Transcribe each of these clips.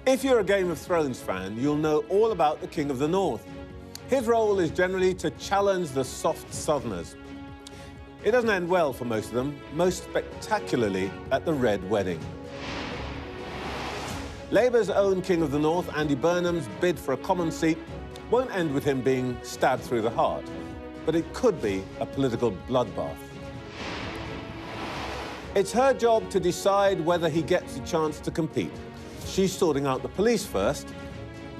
If you're a Game of Thrones fan, you'll know all about the King of the North. His role is generally to challenge the soft Southerners. It doesn't end well for most of them, most spectacularly at the Red Wedding. Labour's own King of the North, Andy Burnham's bid for a common seat won't end with him being stabbed through the heart, but it could be a political bloodbath. It's her job to decide whether he gets a chance to compete. She's sorting out the police first,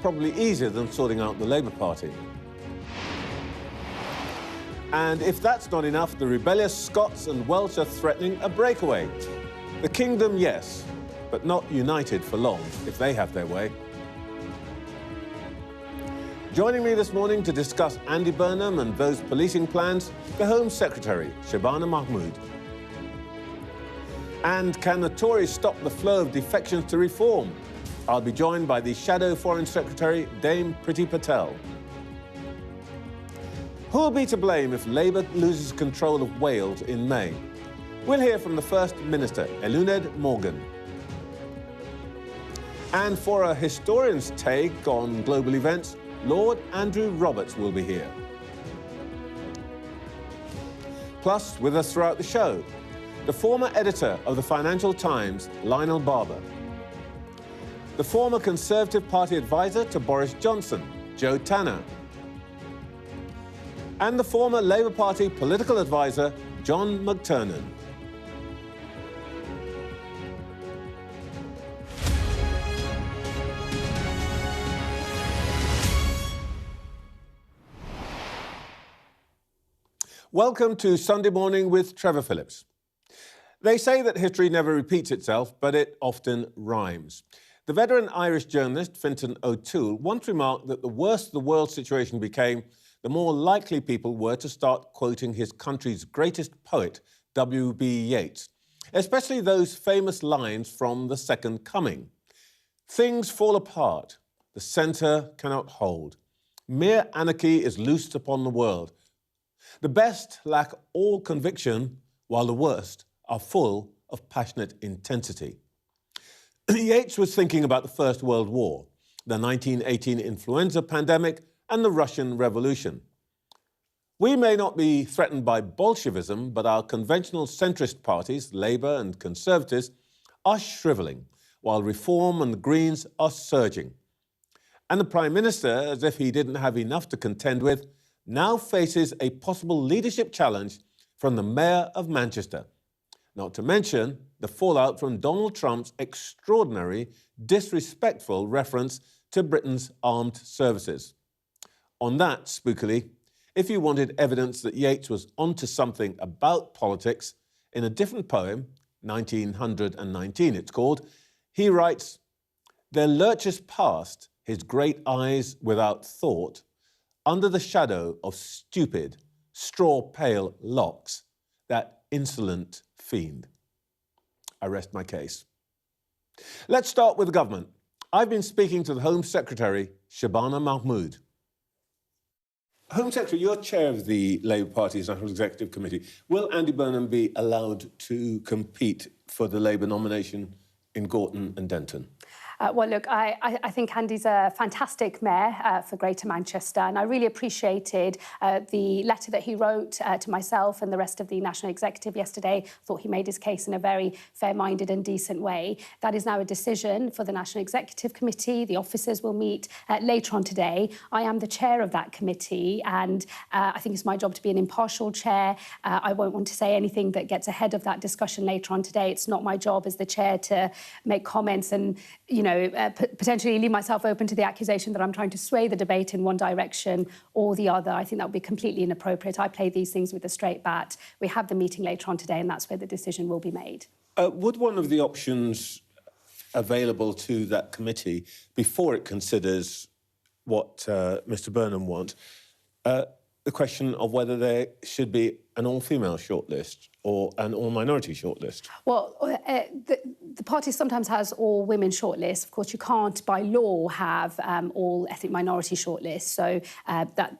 probably easier than sorting out the Labour Party. And if that's not enough, the rebellious Scots and Welsh are threatening a breakaway. The kingdom, yes, but not united for long, if they have their way. Joining me this morning to discuss Andy Burnham and those policing plans, the Home Secretary, Shabana Mahmood. And can the Tories stop the flow of defections to reform? I'll be joined by the Shadow Foreign Secretary, Dame Priti Patel. Who will be to blame if Labour loses control of Wales in May? We'll hear from the First Minister, Eluned Morgan. And for a historian's take on global events, Lord Andrew Roberts will be here. Plus, with us throughout the show, the former editor of the Financial Times, Lionel Barber. The former Conservative Party advisor to Boris Johnson, Joe Tanner. And the former Labour Party political advisor, John McTernan. Welcome to Sunday Morning with Trevor Phillips. They say that history never repeats itself, but it often rhymes. The veteran Irish journalist Fintan O'Toole once remarked that the worse the world situation became, the more likely people were to start quoting his country's greatest poet, W.B. Yeats, especially those famous lines from The Second Coming. Things fall apart, the centre cannot hold. Mere anarchy is loosed upon the world. The best lack all conviction, while the worst are full of passionate intensity. Yeats was thinking about the First World War, the 1918 influenza pandemic, and the Russian Revolution. We may not be threatened by Bolshevism, but our conventional centrist parties, Labour and Conservatives, are shrivelling, while Reform and the Greens are surging. And the Prime Minister, as if he didn't have enough to contend with, now faces a possible leadership challenge from the Mayor of Manchester, not to mention the fallout from Donald Trump's extraordinary, disrespectful reference to Britain's armed services. On that, spookily, if you wanted evidence that Yeats was onto something about politics, in a different poem, 1919 it's called, he writes, "There lurches past his great eyes without thought, under the shadow of stupid, straw-pale locks, that insolent fiend." I rest my case. Let's start with the government. I've been speaking to the Home Secretary, Shabana Mahmood. Home Secretary, you're chair of the Labour Party's National Executive Committee. Will Andy Burnham be allowed to compete for the Labour nomination in Gorton and Denton? Well, look, I think Andy's a fantastic mayor for Greater Manchester, and I really appreciated the letter that he wrote to myself and the rest of the National Executive yesterday. I thought he made his case in a very fair-minded and decent way. That is now a decision for the National Executive Committee. The officers will meet later on today. I am the chair of that committee, and I think it's my job to be an impartial chair. I won't want to say anything that gets ahead of that discussion later on today. It's not my job as the chair to make comments and, potentially leave myself open to the accusation that I'm trying to sway the debate in one direction or the other. I think that would be completely inappropriate. I play these things with a straight bat. We have the meeting later on today, and that's where the decision will be made. Would one of the options available to that committee, before it considers what Mr Burnham wants, the question of whether there should be an all-female shortlist? or an all-minority shortlist? Well, the party sometimes has all women shortlists. Of course, you can't, by law, have all ethnic minority shortlists. So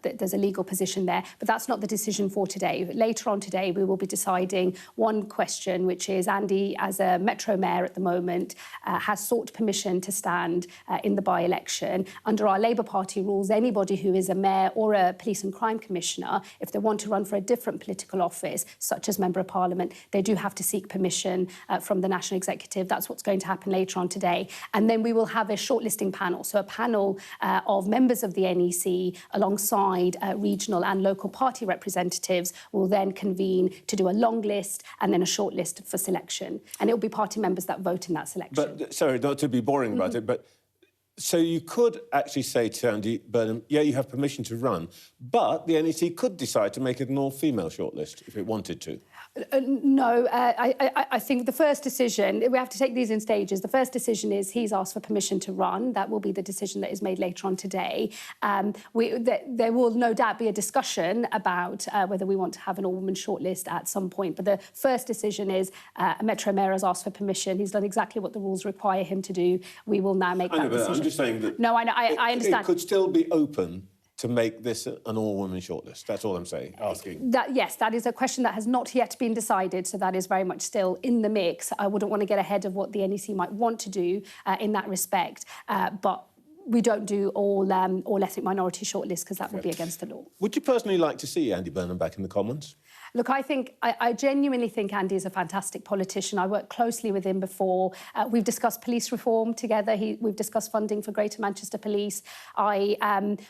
there's a legal position there. But that's not the decision for today. Later on today, we will be deciding one question, which is Andy, as a Metro Mayor at the moment, has sought permission to stand in the by-election. Under our Labour Party rules, anybody who is a mayor or a police and crime commissioner, if they want to run for a different political office, such as Member of Parliament, they do have to seek permission from the National Executive. That's what's going to happen later on today. And then we will have a shortlisting panel, so a panel of members of the NEC alongside regional and local party representatives will then convene to do a long list and then a short list for selection. And it will be party members that vote in that selection. But, sorry, not to be boring about it, but so you could actually say to Andy Burnham, yeah, you have permission to run, but the NEC could decide to make it an all-female shortlist if it wanted to. No, I think the first decision, we have to take these in stages. The first decision is he's asked for permission to run. That will be the decision that is made later on today. There will no doubt be a discussion about whether we want to have an all-woman shortlist at some point. But the first decision is a Metro Mayor has asked for permission. He's done exactly what the rules require him to do. We will now make that decision. I'm just saying that... No, I understand. It could still be open to make this an all-woman shortlist. That's all I'm saying, asking. Yes, that is a question that has not yet been decided, so that is very much still in the mix. I wouldn't want to get ahead of what the NEC might want to do in that respect, but we don't do all ethnic minority shortlists because that would be against the law. Would you personally like to see Andy Burnham back in the Commons? Look, I genuinely think Andy is a fantastic politician. I worked closely with him before. We've discussed police reform together. We've discussed funding for Greater Manchester Police. I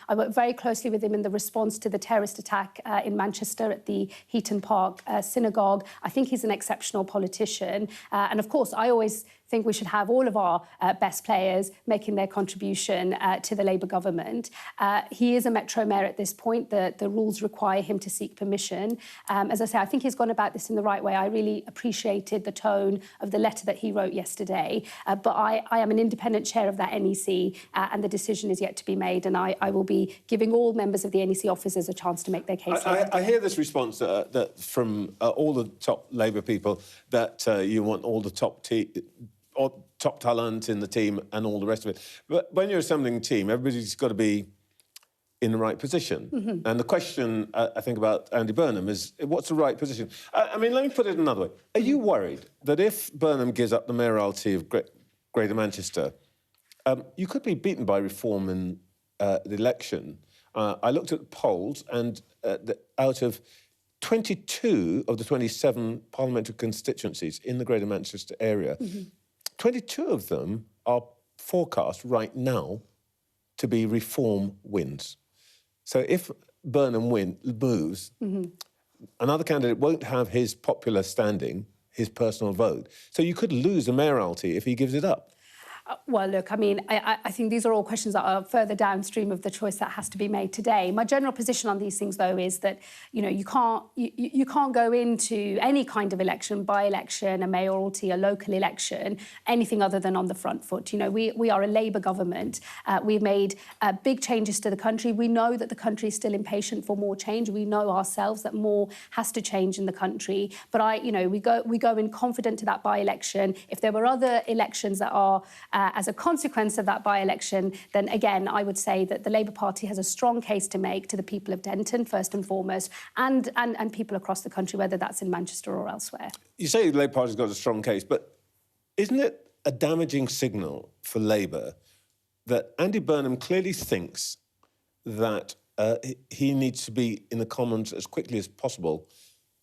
worked very closely with him in the response to the terrorist attack in Manchester at the Heaton Park synagogue. I think he's an exceptional politician. And of course, I always think we should have all of our best players making their contribution to the Labour government. He is a Metro Mayor at this point. The rules require him to seek permission. As I say, I think he's gone about this in the right way. I really appreciated the tone of the letter that he wrote yesterday. But I am an independent chair of that NEC, and the decision is yet to be made. And I will be giving all members of the NEC officers a chance to make their case. I hear this response that from all the top Labour people that you want all the top talent in the team and all the rest of it. But when you're assembling a team, everybody's got to be in the right position. Mm-hmm. And the question, I think, about Andy Burnham is, what's the right position? I mean, let me put it another way. Are you worried that if Burnham gives up the mayoralty of Greater Manchester, you could be beaten by reform in the election? I looked at the polls, and out of 22 of the 27 parliamentary constituencies in the Greater Manchester area, 22 of them are forecast right now to be reform wins. So if Burnham moves, another candidate won't have his popular standing, his personal vote. So you could lose a mayoralty if he gives it up. Well, look, I mean, I think these are all questions that are further downstream of the choice that has to be made today. My general position on these things, though, is that, you know, you can't go into any kind of election, by-election, a mayoralty, a local election, anything other than on the front foot. You know, we are a Labour government. We've made big changes to the country. We know that the country is still impatient for more change. We know ourselves that more has to change in the country. But we go in confident to that by-election. If there were other elections that are as a consequence of that by-election, then again, I would say that the Labour Party has a strong case to make to the people of Denton, first and foremost, and people across the country, whether that's in Manchester or elsewhere. You say the Labour Party's got a strong case, but isn't it a damaging signal for Labour that Andy Burnham clearly thinks that he needs to be in the Commons as quickly as possible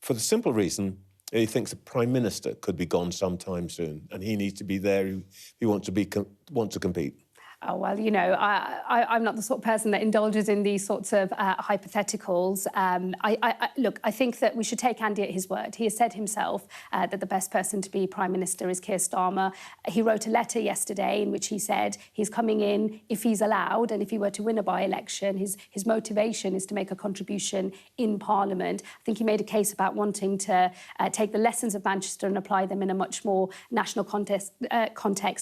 for the simple reason he thinks the Prime Minister could be gone sometime soon, and he needs to be there if he wants to compete? Oh, well, you know, I'm not the sort of person that indulges in these sorts of hypotheticals. Look, I think that we should take Andy at his word. He has said himself that the best person to be Prime Minister is Keir Starmer. He wrote a letter yesterday in which he said he's coming in if he's allowed, and if he were to win a by-election, his motivation is to make a contribution in Parliament. I think he made a case about wanting to take the lessons of Manchester and apply them in a much more national context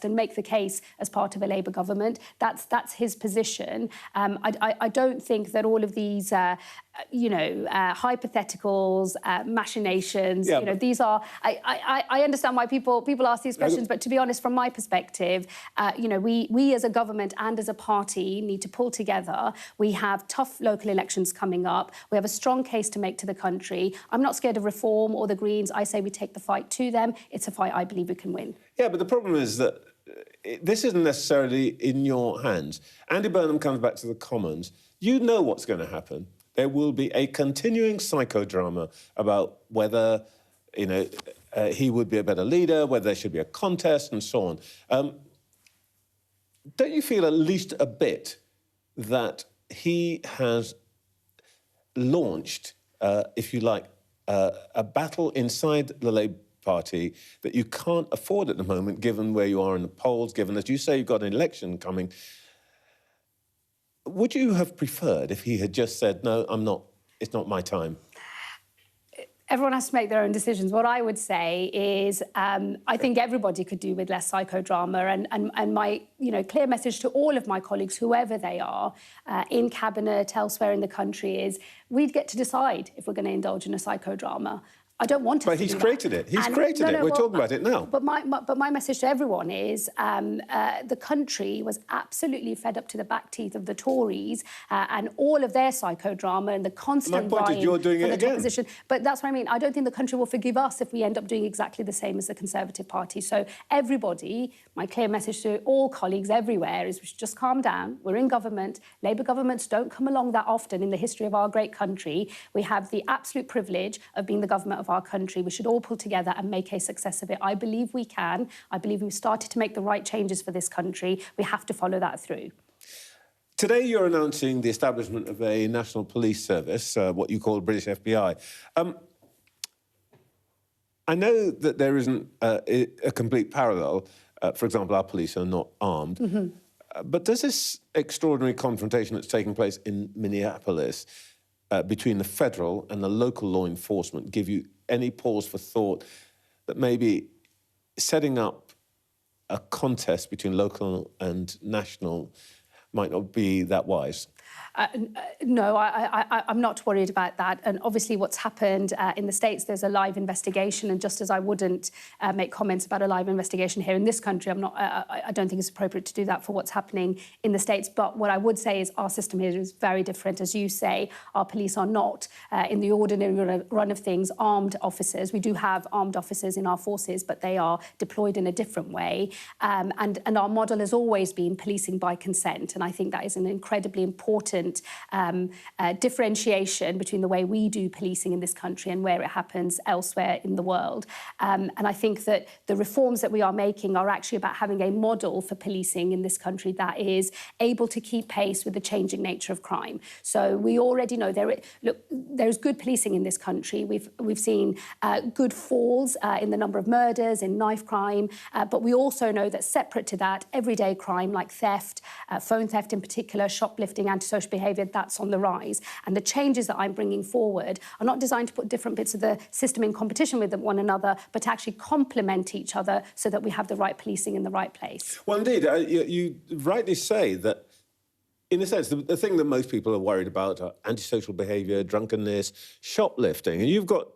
and make the case as part of a Labour government. government. That's his position. I don't think that all of these, hypotheticals, machinations, these are... I understand why people ask these questions, but to be honest, from my perspective, we as a government and as a party need to pull together. We have tough local elections coming up. We have a strong case to make to the country. I'm not scared of Reform or the Greens. I say we take the fight to them. It's a fight I believe we can win. Yeah, but the problem is that this isn't necessarily in your hands. Andy Burnham comes back to the Commons. You know what's going to happen. There will be a continuing psychodrama about whether, he would be a better leader, whether there should be a contest and so on. Don't you feel at least a bit that he has launched, if you like, a battle inside the Labour Party that you can't afford at the moment, given where you are in the polls, given, as you say, you've got an election coming? Would you have preferred if he had just said, no, it's not my time? Everyone has to make their own decisions. What I would say is I think everybody could do with less psychodrama, and my clear message to all of my colleagues, whoever they are, in Cabinet, elsewhere in the country, is we'd get to decide if we're going to indulge in a psychodrama. I don't want to. But he's created it. He's created it. We're talking about it now. But my message to everyone is the country was absolutely fed up to the back teeth of the Tories and all of their psychodrama and the constant. My point is, you're doing it again. Opposition. But that's what I mean. I don't think the country will forgive us if we end up doing exactly the same as the Conservative Party. So everybody, my clear message to all colleagues everywhere is we should just calm down. We're in government. Labour governments don't come along that often in the history of our great country. We have the absolute privilege of being the government of our country. We should all pull together and make a success of it. I believe we can. I believe we've started to make the right changes for this country. We have to follow that through. Today you're announcing the establishment of a national police service, what you call British FBI. I know that there isn't a complete parallel. For example, our police are not armed. But does this extraordinary confrontation that's taking place in Minneapolis between the federal and the local law enforcement give you any pause for thought that maybe setting up a contest between local and national might not be that wise? No, I'm not worried about that. And obviously what's happened in the States, there's a live investigation. And just as I wouldn't make comments about a live investigation here in this country, I don't think it's appropriate to do that for what's happening in the States. But what I would say is our system here is very different. As you say, our police are not, in the ordinary run of things, armed officers. We do have armed officers in our forces, but they are deployed in a different way. And our model has always been policing by consent. And I think that is an incredibly important differentiation between the way we do policing in this country and where it happens elsewhere in the world. And I think that the reforms that we are making are actually about having a model for policing in this country that is able to keep pace with the changing nature of crime. So we already know there's good policing in this country. We've seen good falls in the number of murders, in knife crime, but we also know that separate to that, everyday crime like theft, phone theft in particular, shoplifting, antisocial behaviour, that's on the rise. And the changes that I'm bringing forward are not designed to put different bits of the system in competition with one another, but to actually complement each other so that we have the right policing in the right place. Well, indeed, you rightly say that, in a sense, the thing that most people are worried about are antisocial behaviour, drunkenness, shoplifting. And you've got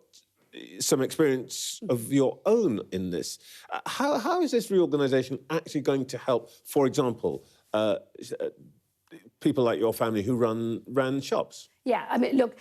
some experience of your own in this. How is this reorganisation actually going to help, for example, people like your family who ran shops? Yeah, I mean, look,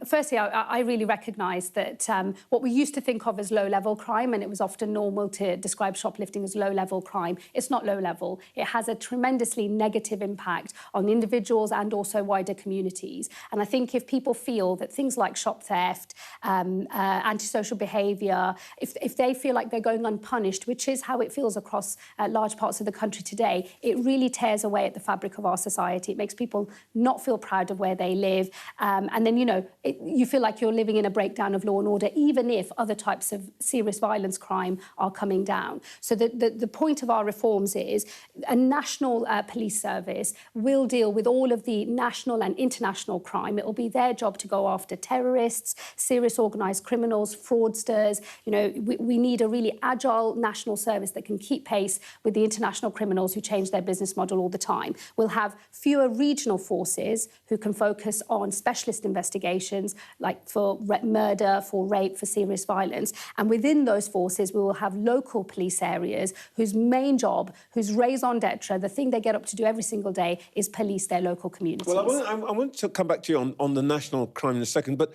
firstly, I really recognise that what we used to think of as low-level crime, and it was often normal to describe shoplifting as low-level crime, it's not low-level. It has a tremendously negative impact on individuals and also wider communities. And I think if people feel that things like shop theft, antisocial behaviour, if they feel like they're going unpunished, which is how it feels across large parts of the country today, it really tears away at the fabric of our society. It makes people not feel proud of where they live. And then, you know, you feel like you're living in a breakdown of law and order, even if other types of serious violence crime are coming down. So the point of our reforms is a national police service will deal with all of the national and international crime. It will be their job to go after terrorists, serious organised criminals, fraudsters. You know, we need a really agile national service that can keep pace with the international criminals who change their business model all the time. We'll have fewer regional forces who can focus on specialist investigations, like for murder, for rape, for serious violence. And within those forces, we will have local police areas whose main job, whose raison d'etre, the thing they get up to do every single day is police their local communities. Well, I want to come back to you on the national crime in a second, but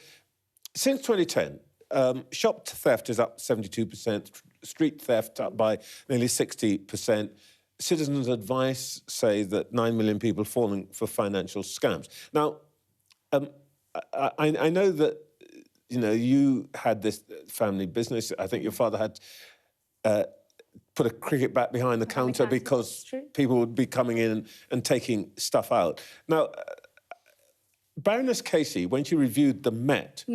since 2010, shop theft is up 72%, street theft up by nearly 60%. Citizens' Advice say that 9 million people falling for financial scams. Now, I know that, you know, you had this family business. I think your father had put a cricket bat behind the counter because people would be coming in and taking stuff out. Now, Baroness Casey, when she reviewed the Met,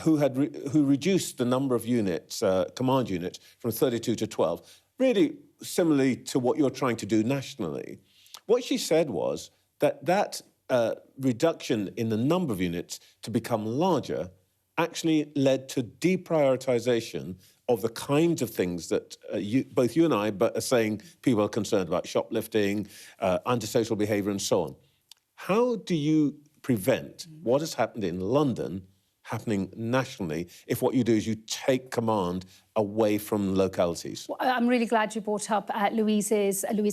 who reduced the number of units, command units, from 32 to 12, really similarly to what you're trying to do nationally, what she said was that reduction in the number of units to become larger actually led to deprioritisation of the kinds of things that both you and I are saying people are concerned about: shoplifting, antisocial behaviour and so on. How do you prevent what has happened in London happening nationally if what you do is you take command away from localities? Well, I'm really glad you brought up Louise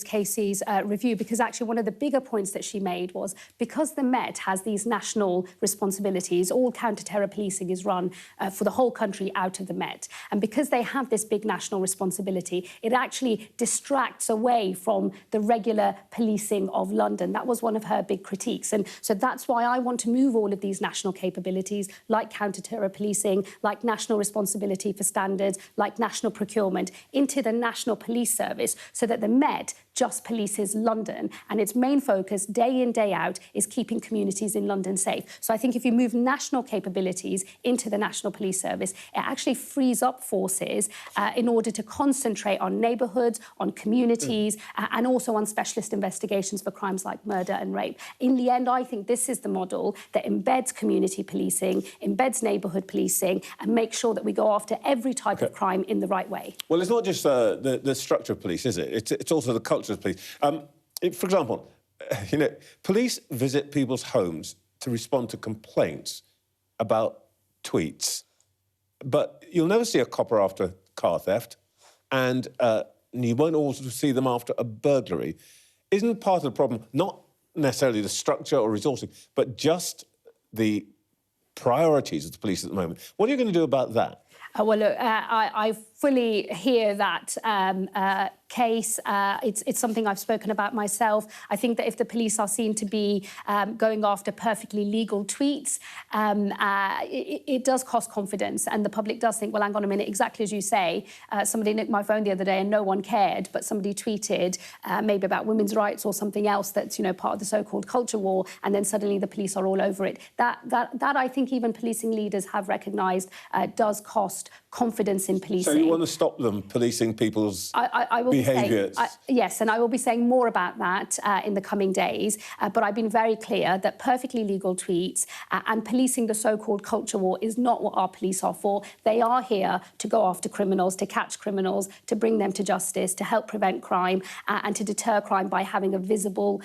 Casey's review, because actually one of the bigger points that she made was because the Met has these national responsibilities, all counter-terror policing is run for the whole country out of the Met. And because they have this big national responsibility, it actually distracts away from the regular policing of London. That was one of her big critiques. And so that's why I want to move all of these national capabilities, like counter-terror policing, like national responsibility for standards, like national procurement, into the National Police Service, so that the Met just polices London, and its main focus, day in, day out, is keeping communities in London safe. So I think if you move national capabilities into the National Police Service, it actually frees up forces in order to concentrate on neighbourhoods, on communities, and also on specialist investigations for crimes like murder and rape. In the end, I think this is the model that embeds community policing, embeds neighbourhood policing, and makes sure that we go after every type of crime in the right way. Well, it's not just the structure of police, is it? It's also the culture of police. For example, you know, police visit people's homes to respond to complaints about tweets, but you'll never see a copper after car theft, and you won't also see them after a burglary. Isn't part of the problem not necessarily the structure or resourcing, but just the priorities of the police at the moment? What are you going to do about that? Well, look, I fully hear that case. It's something I've spoken about myself. I think that if the police are seen to be going after perfectly legal tweets, it does cost confidence, and the public does think, well, hang on a minute, exactly as you say, somebody nicked my phone the other day and no one cared, but somebody tweeted maybe about women's rights or something else that's, you know, part of the so-called culture war, and then suddenly the police are all over it. That I think even policing leaders have recognised does cost confidence in policing. So you want to stop them policing people's behaviours? Yes, and I will be saying more about that in the coming days. But I've been very clear that perfectly legal tweets and policing the so-called culture war is not what our police are for. They are here to go after criminals, to catch criminals, to bring them to justice, to help prevent crime and to deter crime by having a visible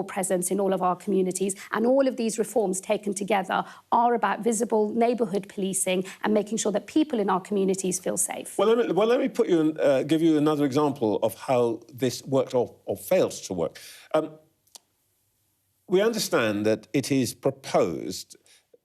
presence in all of our communities. And all of these reforms taken together are about visible neighbourhood policing and making sure that people in our communities feel safe. Well, let me put you give you another example of how this works or fails to work. We understand that it is proposed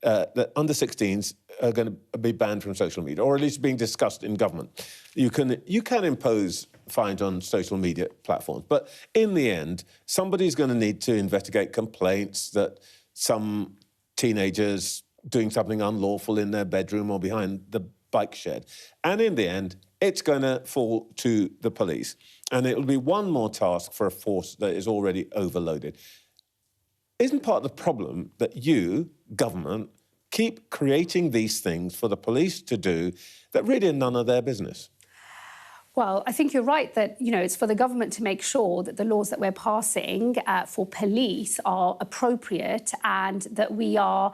that under-16s are going to be banned from social media, or at least being discussed in government. You can impose fines on social media platforms, but in the end, somebody's going to need to investigate complaints that some teenagers doing something unlawful in their bedroom or behind the bike shed. And in the end, it's going to fall to the police. And it'll be one more task for a force that is already overloaded. isn't part of the problem that you, government, keep creating these things for the police to do that really are none of their business? Well, I think you're right that, it's for the government to make sure that the laws that we're passing for police are appropriate and that we are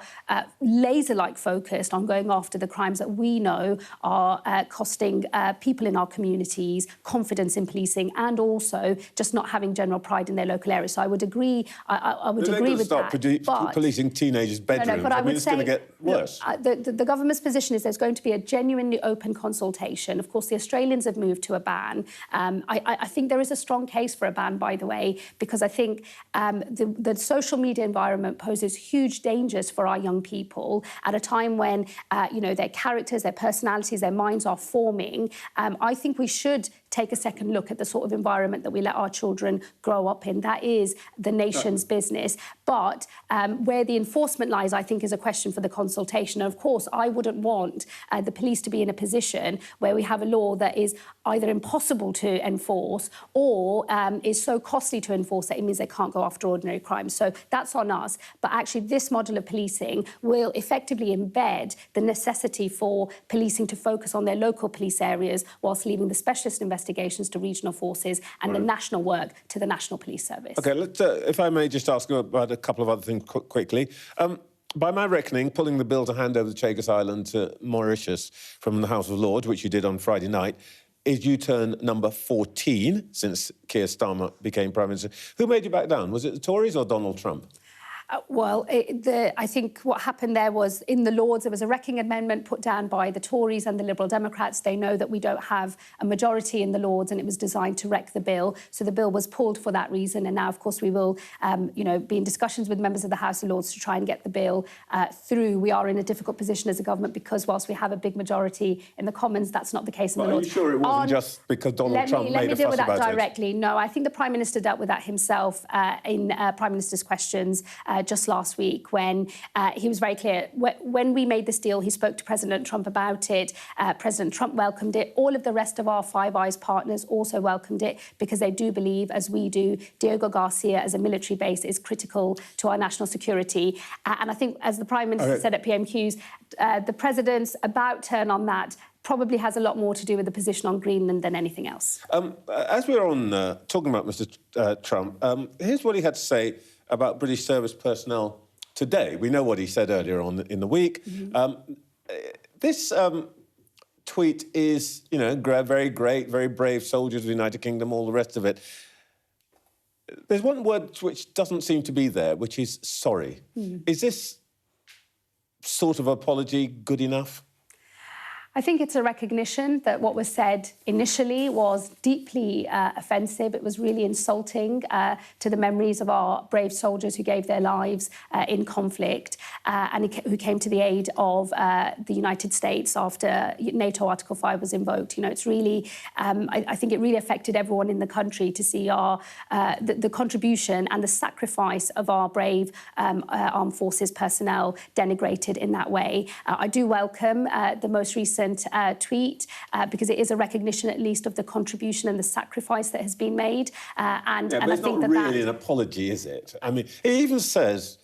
laser-like focused on going after the crimes that we know are costing people in our communities confidence in policing and also just not having general pride in their local area. So I would agree. I would agree with that. Start policing teenagers' bedrooms. But I mean, it's going to get worse. The government's position is there's going to be a genuinely open consultation. Of course, the Australians have moved to a ban. I think there is a strong case for a ban, by the way, because I think the social media environment poses huge dangers for our young people at a time when, their characters, their personalities, their minds are forming. I think we should take a second look at the sort of environment that we let our children grow up in. That is the nation's business. But where the enforcement lies, I think, is a question for the consultation. And of course, I wouldn't want the police to be in a position where we have a law that is either impossible to enforce or is so costly to enforce that it means they can't go after ordinary crimes. So that's on us. But actually, this model of policing will effectively embed the necessity for policing to focus on their local police areas whilst leaving the specialist investigations to regional forces and the national work to the National Police Service. OK, let's, if I may just ask about a couple of other things quickly. By my reckoning, pulling the bill to hand over the Chagos Islands to Mauritius from the House of Lords, which you did on Friday night, is U-turn number 14 since Keir Starmer became Prime Minister. Who made you back down? Was it the Tories or Donald Trump? I think what happened there was in the Lords, there was a wrecking amendment put down by the Tories and the Liberal Democrats. They know that we don't have a majority in the Lords and it was designed to wreck the bill. So the bill was pulled for that reason. And now, of course, we will, be in discussions with members of the House of Lords to try and get the bill through. We are in a difficult position as a government because whilst we have a big majority in the Commons, that's not the case in the Lords. Are you sure it wasn't just because Donald Trump made a fuss about it? Let me deal with that directly. No, I think the Prime Minister dealt with that himself in Prime Minister's questions just last week when he was very clear. When we made this deal, he spoke to President Trump about it. President Trump welcomed it. All of the rest of our Five Eyes partners also welcomed it because they do believe, as we do, Diego Garcia as a military base is critical to our national security. And I think, as the Prime Minister said at PMQs, the President's about turn on that probably has a lot more to do with the position on Greenland than anything else. As we're on talking about Mr Trump, here's what he had to say about British service personnel today. We know what he said earlier on in the week. This tweet is, very great, very brave soldiers of the United Kingdom, all the rest of it. There's one word which doesn't seem to be there, which is sorry. Is this sort of apology good enough? I think it's a recognition that what was said initially was deeply offensive. It was really insulting to the memories of our brave soldiers who gave their lives in conflict and who came to the aid of the United States after NATO Article 5 was invoked. It's really, I think it really affected everyone in the country to see the contribution and the sacrifice of our brave armed forces personnel denigrated in that way. I do welcome the most recent tweet because it is a recognition, at least, of the contribution and the sacrifice that has been made. But it's not really an apology, is it? I mean, he even says,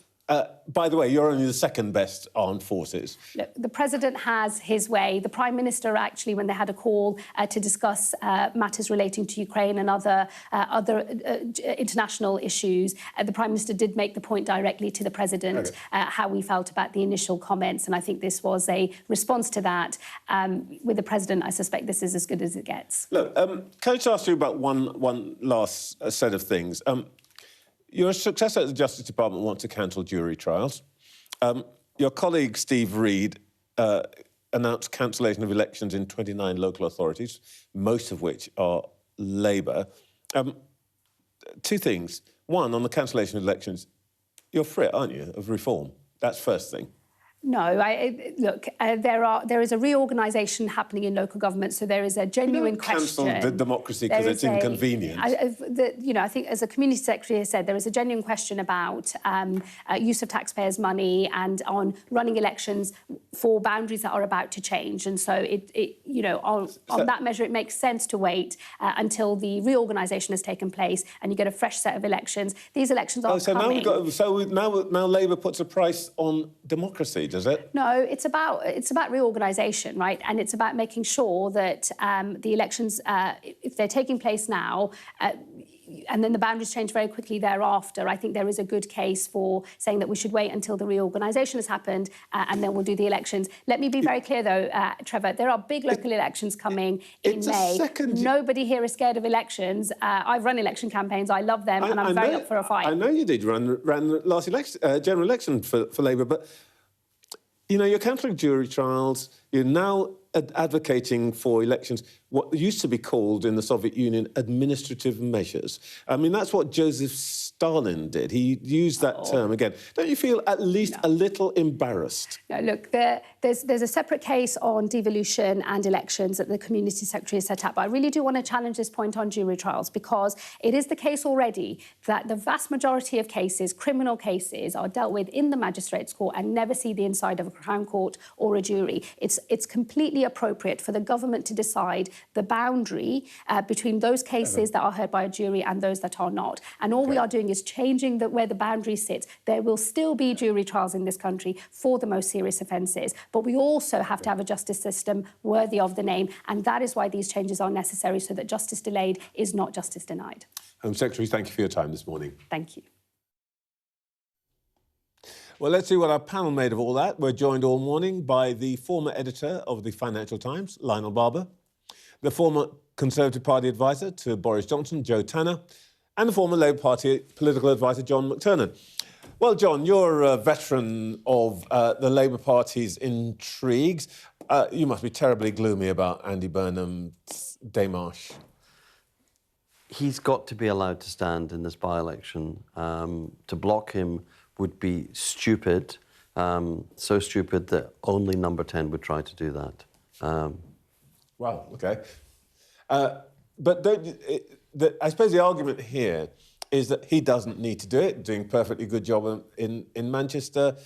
by the way, you're only the second best armed forces. Look, the President has his way. The Prime Minister, actually, when they had a call to discuss matters relating to Ukraine and other international issues, the Prime Minister did make the point directly to the President how we felt about the initial comments. And I think this was a response to that. With the President, I suspect this is as good as it gets. Look, can I just ask you about one last set of things? Your successor at the Justice Department wants to cancel jury trials. Your colleague, Steve Reed, announced cancellation of elections in 29 local authorities, most of which are Labour. Two things. One, on the cancellation of elections, you're for it, aren't you, of reform? That's first thing. No, look, there is a reorganisation happening in local government, so there is a genuine question. Cancel the democracy because it's inconvenient. I think, as a community secretary has said, there is a genuine question about use of taxpayers' money and on running elections for boundaries that are about to change. And so, on that measure, it makes sense to wait until the reorganisation has taken place and you get a fresh set of elections. These elections are coming. Now Labour puts a price on democracy, does it? No, it's about reorganisation, right? And it's about making sure that the elections, if they're taking place now, and then the boundaries change very quickly thereafter, I think there is a good case for saying that we should wait until the reorganisation has happened and then we'll do the elections. Let me be very clear, though, Trevor, there are big local elections coming in May. Nobody here is scared of elections. I've run election campaigns. I love them, and I'm very up for a fight. I know you did run the last general election for Labour, but, you're cancelling jury trials. You're now advocating for elections, what used to be called in the Soviet Union administrative measures. I mean, that's what Joseph Stalin did. He used that term again. Don't you feel at least a little embarrassed? No, look, there's a separate case on devolution and elections that the Community Secretary has set up. But I really do want to challenge this point on jury trials, because it is the case already that the vast majority of cases, criminal cases, are dealt with in the Magistrates' Court and never see the inside of a Crown Court or a jury. It's completely appropriate for the government to decide the boundary between those cases that are heard by a jury and those that are not. And all we are doing is changing where the boundary sits. There will still be jury trials in this country for the most serious offences, but we also have to have a justice system worthy of the name, and that is why these changes are necessary, so that justice delayed is not justice denied. Home Secretary, thank you for your time this morning. Thank you. Well, let's see what our panel made of all that. We're joined all morning by the former editor of the Financial Times, Lionel Barber, the former Conservative Party advisor to Boris Johnson, Joe Tanner, and the former Labour Party political advisor, John McTernan. Well, John, you're a veteran of the Labour Party's intrigues. You must be terribly gloomy about Andy Burnham's démarche. He's got to be allowed to stand in this by-election. To block him would be stupid, so stupid that only Number 10 would try to do that. Wow, OK. But I suppose the argument here is that he doesn't need to do it, doing a perfectly good job in Manchester.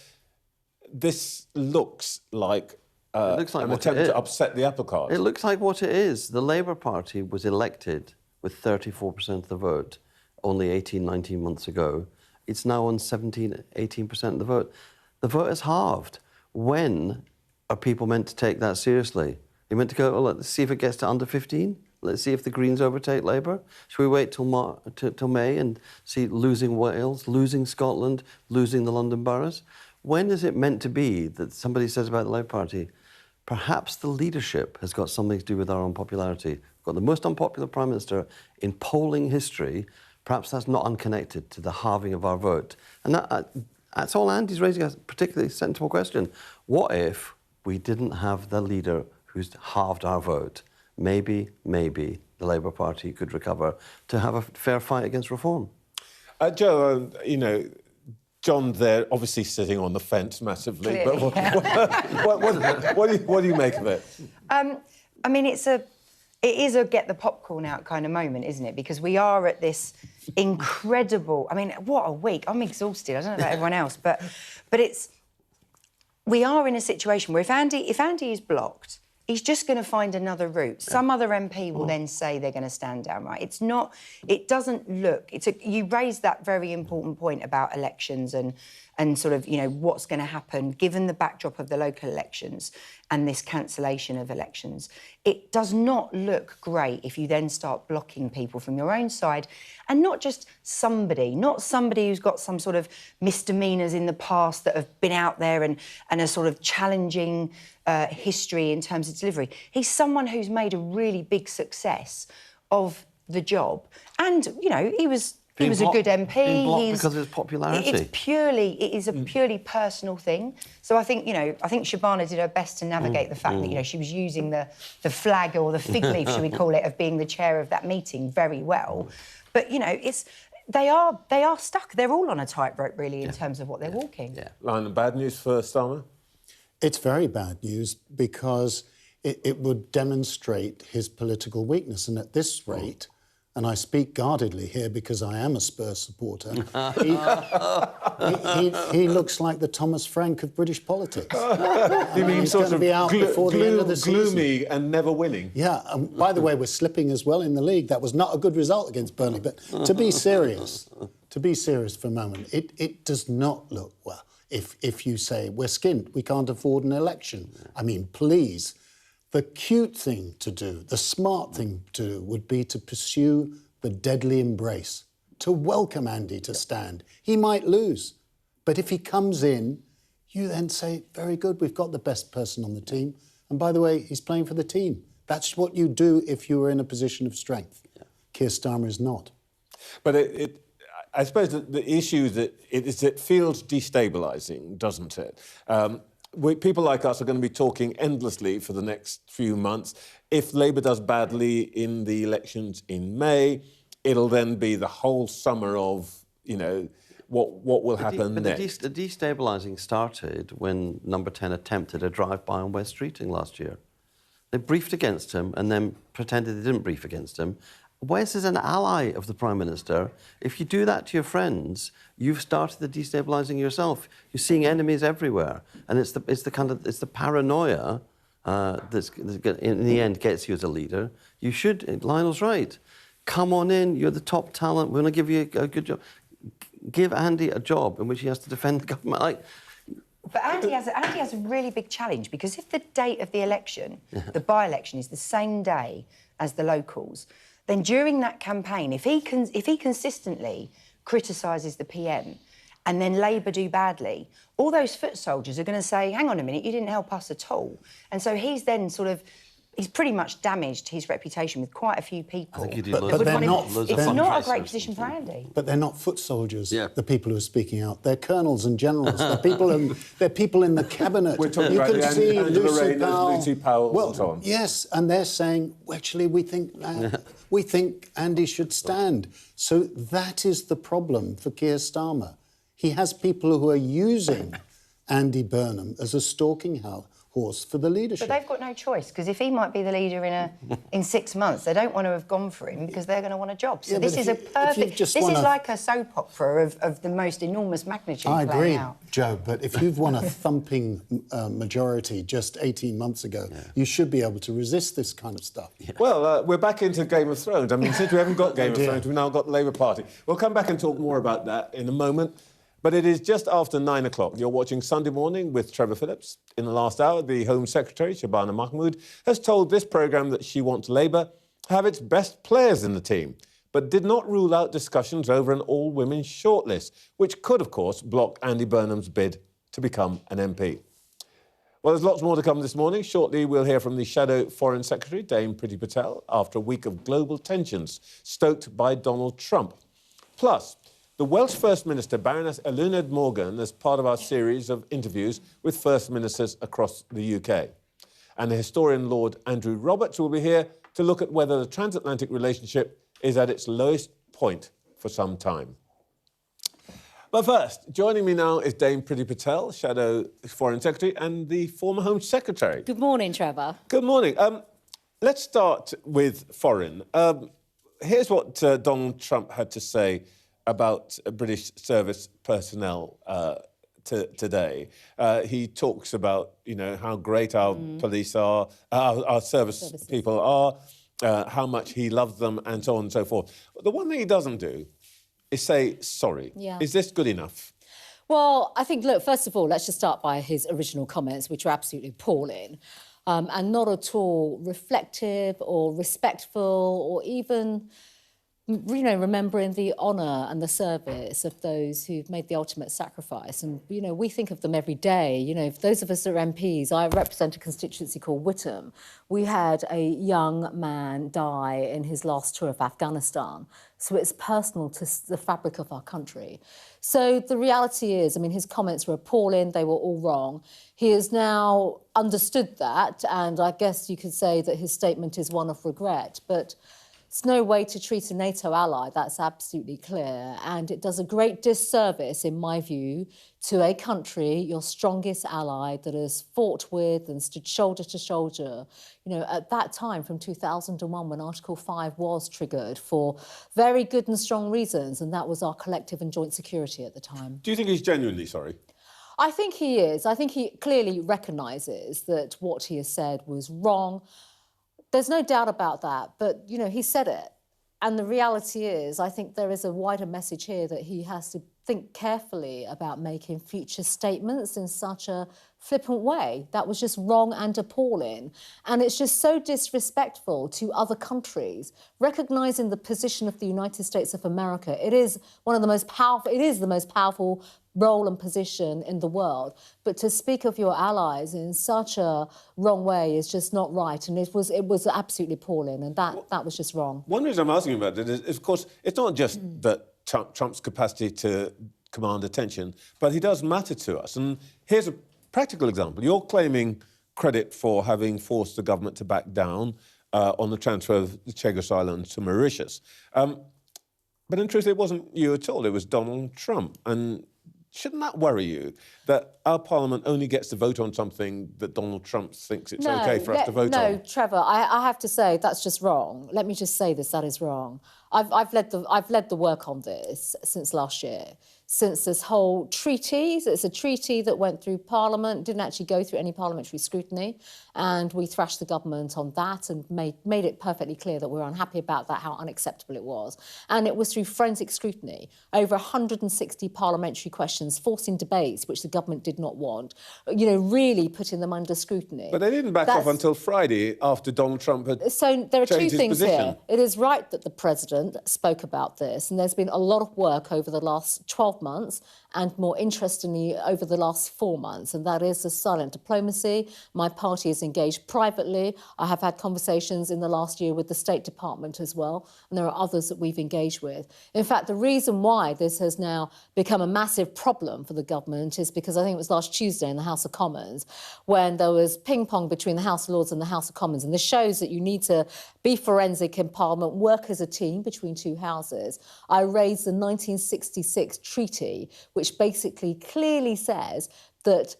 This looks like an attempt to upset the apple cart. It looks like what it is. The Labour Party was elected with 34% of the vote only 18, 19 months ago. It's now on 17, 18% of the vote. The vote is halved. When are people meant to take that seriously? You're meant to go, well, let's see if it gets to under 15. Let's see if the Greens overtake Labour. Should we wait till May and see losing Wales, losing Scotland, losing the London boroughs? When is it meant to be that somebody says about the Labour Party, perhaps the leadership has got something to do with our unpopularity? We've got the most unpopular Prime Minister in polling history. Perhaps that's not unconnected to the halving of our vote. And that's all Andy's raising, a particularly sensible question. What if we didn't have the leader who's halved our vote? Maybe the Labour Party could recover to have a fair fight against reform. Joe, John there obviously sitting on the fence massively. Clearly, but what do you make of it? I mean, it is a get the popcorn out kind of moment, isn't it? Because we are at this incredible... I mean, what a week. I'm exhausted. I don't know about everyone else, but we are in a situation where if Andy is blocked, he's just going to find another route. Some other MP will then say they're going to stand down, right? It doesn't look... You raised that very important point about elections and sort of, what's going to happen given the backdrop of the local elections and this cancellation of elections. It does not look great if you then start blocking people from your own side, and not somebody who's got some sort of misdemeanours in the past that have been out there and a sort of challenging history in terms of delivery. He's someone who's made a really big success of the job. And, he was a good MP. Because of his popularity. It is a purely personal thing. So I think Shabana did her best to navigate the fact that, she was using the flag or the fig leaf, should we call it, of being the chair of that meeting very well. But, they are stuck. They're all on a tightrope, really, in terms of what they're walking. Line of bad news for Starmer? It's very bad news because it would demonstrate his political weakness. And at this rate, and I speak guardedly here because I am a Spurs supporter, he looks like the Thomas Frank of British politics. You mean he's sort going to of be out before the end of the season. gloomy and never winning? Yeah, by the way, we're slipping as well in the league. That was not a good result against Burnham. But to be serious for a moment, it does not look well. If you say, we're skint, we can't afford an election. I mean, please. The cute thing to do, the smart thing to do, would be to pursue the deadly embrace, to welcome Andy to stand. He might lose, but if he comes in, you then say, very good, we've got the best person on the team. And by the way, he's playing for the team. That's what you do if you were in a position of strength. Yeah. Keir Starmer is not. But I suppose the issue is that it feels destabilising, doesn't it? People like us are going to be talking endlessly for the next few months. If Labour does badly in the elections in May, it'll then be the whole summer of, what will happen next. The destabilising started when Number 10 attempted a drive-by on West Streeting last year. They briefed against him and then pretended they didn't brief against him. Wes is an ally of the Prime Minister. If you do that to your friends, you've started the destabilising yourself. You're seeing enemies everywhere, and it's the paranoia that's in the end gets you as a leader. You should. Lionel's right. Come on in. You're the top talent. We're going to give you a good job. Give Andy a job in which he has to defend the government. But Andy has a really big challenge, because if the date of the election, the by-election, is the same day as the locals, then during that campaign, if he consistently criticises the PM and then Labour do badly, all those foot soldiers are going to say, hang on a minute, you didn't help us at all. And so he's then he's pretty much damaged his reputation with quite a few people. But they're not. It's not a great position for Andy. But they're not foot soldiers, the people who are speaking out. They're colonels and generals. They're people in the cabinet. We're talking about Lucy Powell and so on. Yes, and they're saying, actually, we think Andy should stand. So that is the problem for Keir Starmer. He has people who are using Andy Burnham as a stalking horse for the leadership. But they've got no choice, because if he might be the leader in 6 months, they don't want to have gone for him because they're going to want a job. So this is like a soap opera of the most enormous magnitude. I agree, Joe, but if you've won a thumping majority just 18 months ago, you should be able to resist this kind of stuff. Yeah. Well, we're back into Game of Thrones. I mean, since we haven't got Game of Thrones, we've now got the Labour Party. We'll come back and talk more about that in a moment. But it is just after 9 o'clock. You're watching Sunday Morning with Trevor Phillips. In the last hour, the Home Secretary, Shabana Mahmood, has told this programme that she wants Labour to have its best players in the team, but did not rule out discussions over an all-women shortlist, which could, of course, block Andy Burnham's bid to become an MP. Well, there's lots more to come this morning. Shortly, we'll hear from the Shadow Foreign Secretary, Dame Priti Patel, after a week of global tensions stoked by Donald Trump. Plus, the Welsh First Minister, Baroness Eluned Morgan, as part of our series of interviews with First Ministers across the UK. And the historian Lord Andrew Roberts will be here to look at whether the transatlantic relationship is at its lowest point for some time. But first, joining me now is Dame Priti Patel, Shadow Foreign Secretary, and the former Home Secretary. Good morning, Trevor. Good morning. Let's start with foreign. Here's what Donald Trump had to say about British service personnel today. He talks about, how great our police are, our service people are, how much he loves them, and so on and so forth. But the one thing he doesn't do is say sorry. Yeah. Is this good enough? Well, I think, look, first of all, let's just start by his original comments, which are absolutely appalling, and not at all reflective or respectful or even remembering the honour and the service of those who've made the ultimate sacrifice. And, we think of them every day. Those of us that are MPs, I represent a constituency called Whittam. We had a young man die in his last tour of Afghanistan. So it's personal to the fabric of our country. So the reality is, his comments were appalling. They were all wrong. He has now understood that. And I guess you could say that his statement is one of regret. But It's no way to treat a NATO ally, that's absolutely clear. And it does a great disservice, in my view, to a country, your strongest ally, that has fought with and stood shoulder to shoulder, you know, at that time from 2001 when Article 5 was triggered for very good and strong reasons, and that was our collective and joint security at the time. Do you think he's genuinely sorry? I think he is. I think he clearly recognises that what he has said was wrong. There's no doubt about that, but, you know, he said it. And the reality is, I think there is a wider message here that he has to think carefully about making future statements in such a flippant way. That was just wrong and appalling. And it's just so disrespectful to other countries. Recognising the position of the United States of America, it is one of the most powerful, it is the most powerful role and position in the world. But to speak of your allies in such a wrong way is just not right. And it was absolutely appalling. And that was just wrong. One reason I'm asking about it is, of course, it's not just that Trump's capacity to command attention, but he does matter to us. And here's a practical example. You're claiming credit for having forced the government to back down on the transfer of the Chagos Islands to Mauritius. But in truth, it wasn't you at all. It was Donald Trump. And shouldn't that worry you, that our Parliament only gets to vote on something that Donald Trump thinks it's OK for us to vote on? No, Trevor, I have to say that's just wrong. Let me just say this, that is wrong. I've led the work on this since last year, since this whole treaty. It's a treaty that went through Parliament, didn't actually go through any parliamentary scrutiny, and we thrashed the government on that and made it perfectly clear that we were unhappy about that, how unacceptable it was. And it was through forensic scrutiny, over 160 parliamentary questions, forcing debates, which the government did not want, you know, really putting them under scrutiny. But they didn't back off until Friday, after Donald Trump had So there are two things position here. It is right that the President spoke about this, and there's been a lot of work over the last 12 months and more interestingly over the last 4 months, and that is the silent diplomacy. My party is engaged privately. I have had conversations in the last year with the State Department as well, and there are others that we've engaged with. In fact, the reason why this has now become a massive problem for the government is because I think it was last Tuesday in the House of Commons when there was ping-pong between the House of Lords and the House of Commons, and this shows that you need to be forensic in Parliament, work as a team between two houses. I raised the 1966 treaty, which basically clearly says that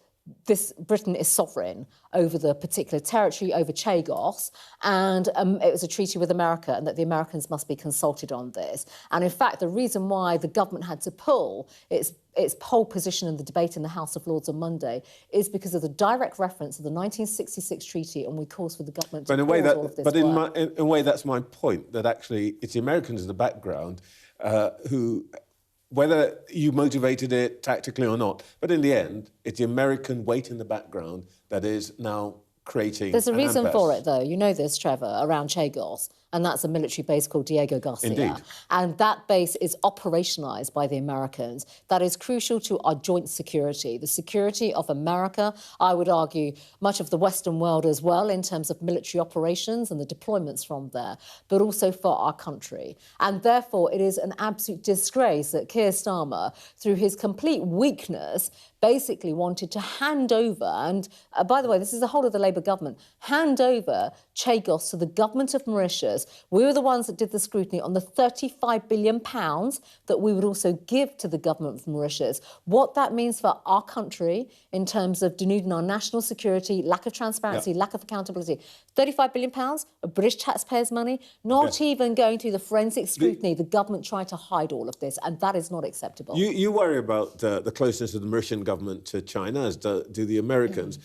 Britain is sovereign over the particular territory, over Chagos, and it was a treaty with America, and that the Americans must be consulted on this. And in fact, the reason why the government had to pull its pole position in the debate in the House of Lords on Monday is because of the direct reference of the 1966 treaty, and we calls for the government to pause all of this work. In a way, that's my point, that actually it's the Americans in the background who, whether you motivated it tactically or not, but in the end, it's the American weight in the background that is now creating There's a reason impasse. for it, though. You know this, Trevor, around Chagos, and that's a military base called Diego Garcia. Indeed. And that base is operationalised by the Americans. That is crucial to our joint security, the security of America, I would argue, much of the Western world as well, in terms of military operations and the deployments from there, but also for our country. And therefore, it is an absolute disgrace that Keir Starmer, through his complete weakness, basically wanted to hand over, and by the way, this is the whole of the Labour government, hand over Chagos to the government of Mauritius. We were the ones that did the scrutiny on the £35 billion that we would also give to the government of Mauritius. What that means for our country in terms of denuding our national security, lack of transparency, lack of accountability. £35 billion of British taxpayers' money, not even going through the forensic scrutiny. The government tried to hide all of this, and that is not acceptable. You worry about the closeness of the Mauritian government to China, as do the Americans.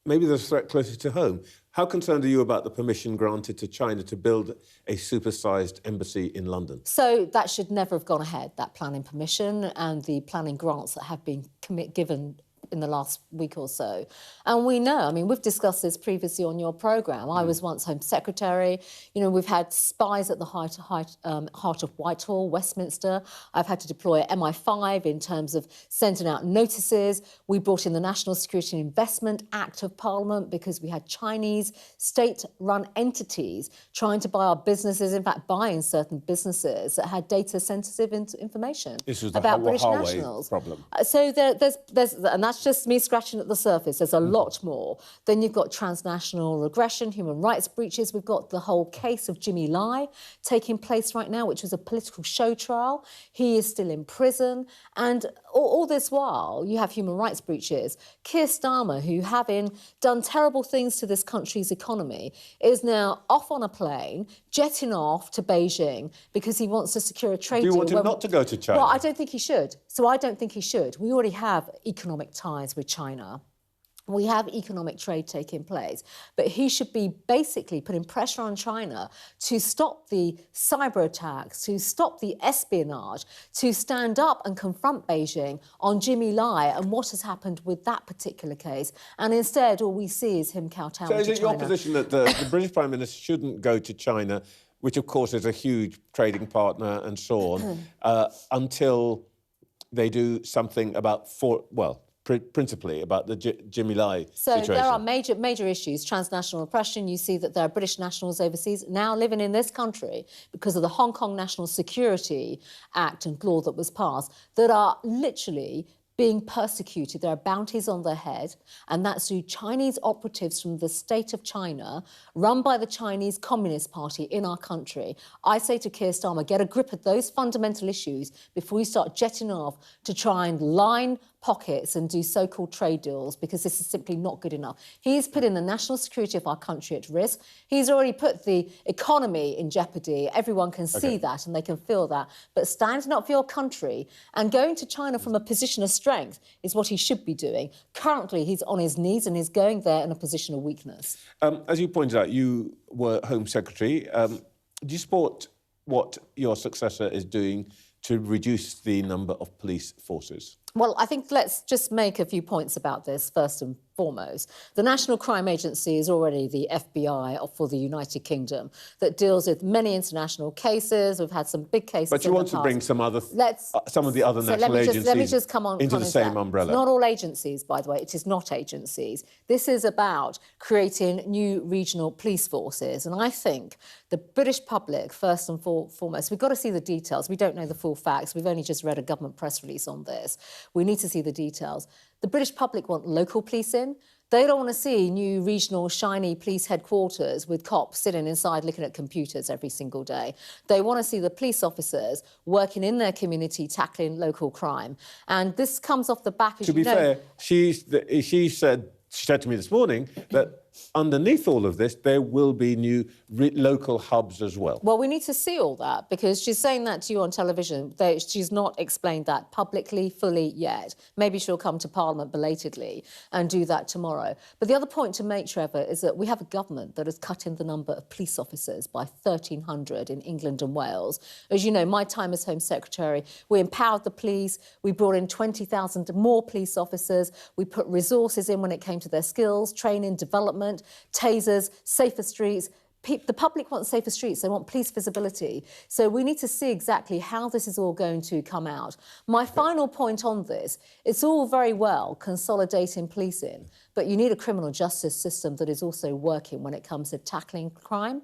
Maybe there's a threat closer to home. How concerned are you about the permission granted to China to build a supersized embassy in London? So that should never have gone ahead, that planning permission and the planning grants that have been given in the last week or so. And we know, I mean, we've discussed this previously on your programme. I was once Home Secretary. You know, we've had spies at the heart of Whitehall, Westminster. I've had to deploy MI5 in terms of sending out notices. We brought in the National Security and Investment Act of Parliament because we had Chinese state-run entities trying to buy our businesses, in fact, buying certain businesses that had data-sensitive information This was the about British Huawei nationals. problem. So and that's that's just me scratching at the surface. There's a lot more. Then you've got transnational regression, human rights breaches. We've got the whole case of Jimmy Lai taking place right now, which was a political show trial. He is still in prison. And all this while, you have human rights breaches. Keir Starmer, who, having done terrible things to this country's economy, is now off on a plane, jetting off to Beijing because he wants to secure a trade deal. Do you want him not to go to China? Well, I don't think he should. So I don't think he should. We already have economic ties with China. We have economic trade taking place. But he should be basically putting pressure on China to stop the cyber attacks, to stop the espionage, to stand up and confront Beijing on Jimmy Lai and what has happened with that particular case. And instead, all we see is him kowtowing to China. So is it your position that the British Prime Minister shouldn't go to China, which of course is a huge trading partner and so on, until they do something about, principally about the Jimmy Lai situation? So there are major issues. Transnational repression. You see that there are British nationals overseas now living in this country because of the Hong Kong National Security Act and law that was passed that are literally being persecuted. There are bounties on their head, and that's through Chinese operatives from the state of China, run by the Chinese Communist Party in our country. I say to Keir Starmer, get a grip of those fundamental issues before you start jetting off to try and line pockets and do so-called trade deals, because this is simply not good enough. He's putting the national security of our country at risk. He's already put the economy in jeopardy. Everyone can see that and they can feel that. But standing up for your country and going to China from a position of strength is what he should be doing. Currently, he's on his knees and he's going there in a position of weakness. As you pointed out, you were Home Secretary. Do you support what your successor is doing to reduce the number of police forces? Well, I think let's just make a few points about this first and foremost. The National Crime Agency is already the FBI for the United Kingdom that deals with many international cases. We've had some big cases. But you want to bring some of the other national agencies let me just come on into the same umbrella. It's not all agencies, by the way. It is not agencies. This is about creating new regional police forces. And I think the British public, first and foremost, we've got to see the details. We don't know the full facts. We've only just read a government press release on this. We need to see the details. The British public want local policing. They don't want to see new regional shiny police headquarters with cops sitting inside looking at computers every single day. They want to see the police officers working in their community tackling local crime. And this comes off the back, as you know... To be fair, she said to me this morning that underneath all of this, there will be new local hubs as well. Well, we need to see all that, because she's saying that to you on television. She's not explained that publicly, fully yet. Maybe she'll come to Parliament belatedly and do that tomorrow. But the other point to make, Trevor, is that we have a government that is cutting the number of police officers by 1,300 in England and Wales. As you know, my time as Home Secretary, we empowered the police. We brought in 20,000 more police officers. We put resources in when it came to their skills, training, development, tasers, safer streets. The public want safer streets. They want police visibility. So we need to see exactly how this is all going to come out. My final point on this, it's all very well consolidating policing, but you need a criminal justice system that is also working when it comes to tackling crime.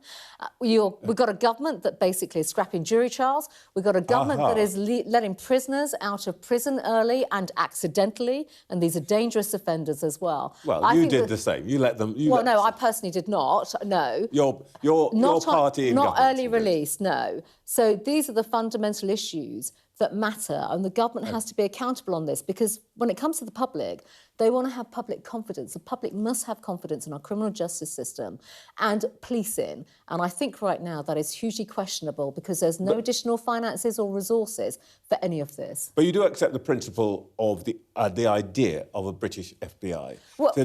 We've got a government that basically is scrapping jury trials. We've got a government that is letting prisoners out of prison early and accidentally, and these are dangerous offenders as well. Well, you did the same. You let them... I personally did not, no. Your party... Not early release, no. So these are the fundamental issues that matter, and the government has to be accountable on this, because when it comes to the public, they want to have public confidence. The public must have confidence in our criminal justice system and policing. And I think right now that is hugely questionable, because there's no additional finances or resources for any of this. But you do accept the principle of the idea of a British FBI to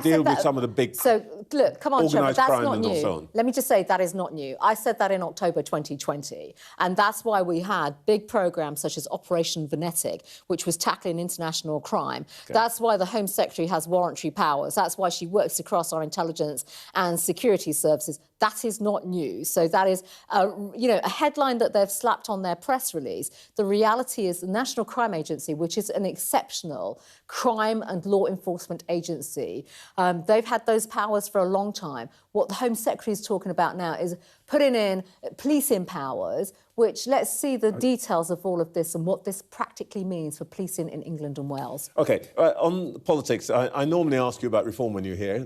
deal with some of the big... So, look, come on, Trevor, that's not new. So Let me just say that is not new. I said that in October 2020. And that's why we had big programmes such as Operation Venetic, which was tackling international crime. Okay. That's why the Home Secretary has warrantry powers. That's why she works across our intelligence and security services. That is not news. So that is, a headline that they've slapped on their press release. The reality is the National Crime Agency, which is an exceptional crime and law enforcement agency, they've had those powers for a long time. What the Home Secretary is talking about now is putting in policing powers, which let's see the details of all of this and what this practically means for policing in England and Wales. OK, on politics, I normally ask you about reform when you're here.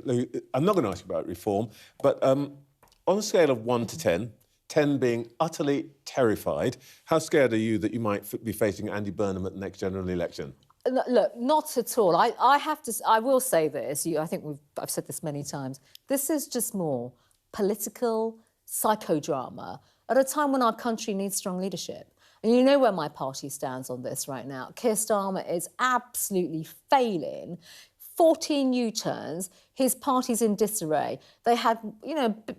I'm not going to ask you about reform, but on a scale of 1 to 10, 10 being utterly terrified, how scared are you that you might be facing Andy Burnham at the next general election? Look, not at all. I will say this. I think I've said this many times. This is just more political psychodrama at a time when our country needs strong leadership. And you know where my party stands on this right now. Keir Starmer is absolutely failing. 14 U-turns, his party's in disarray. They had,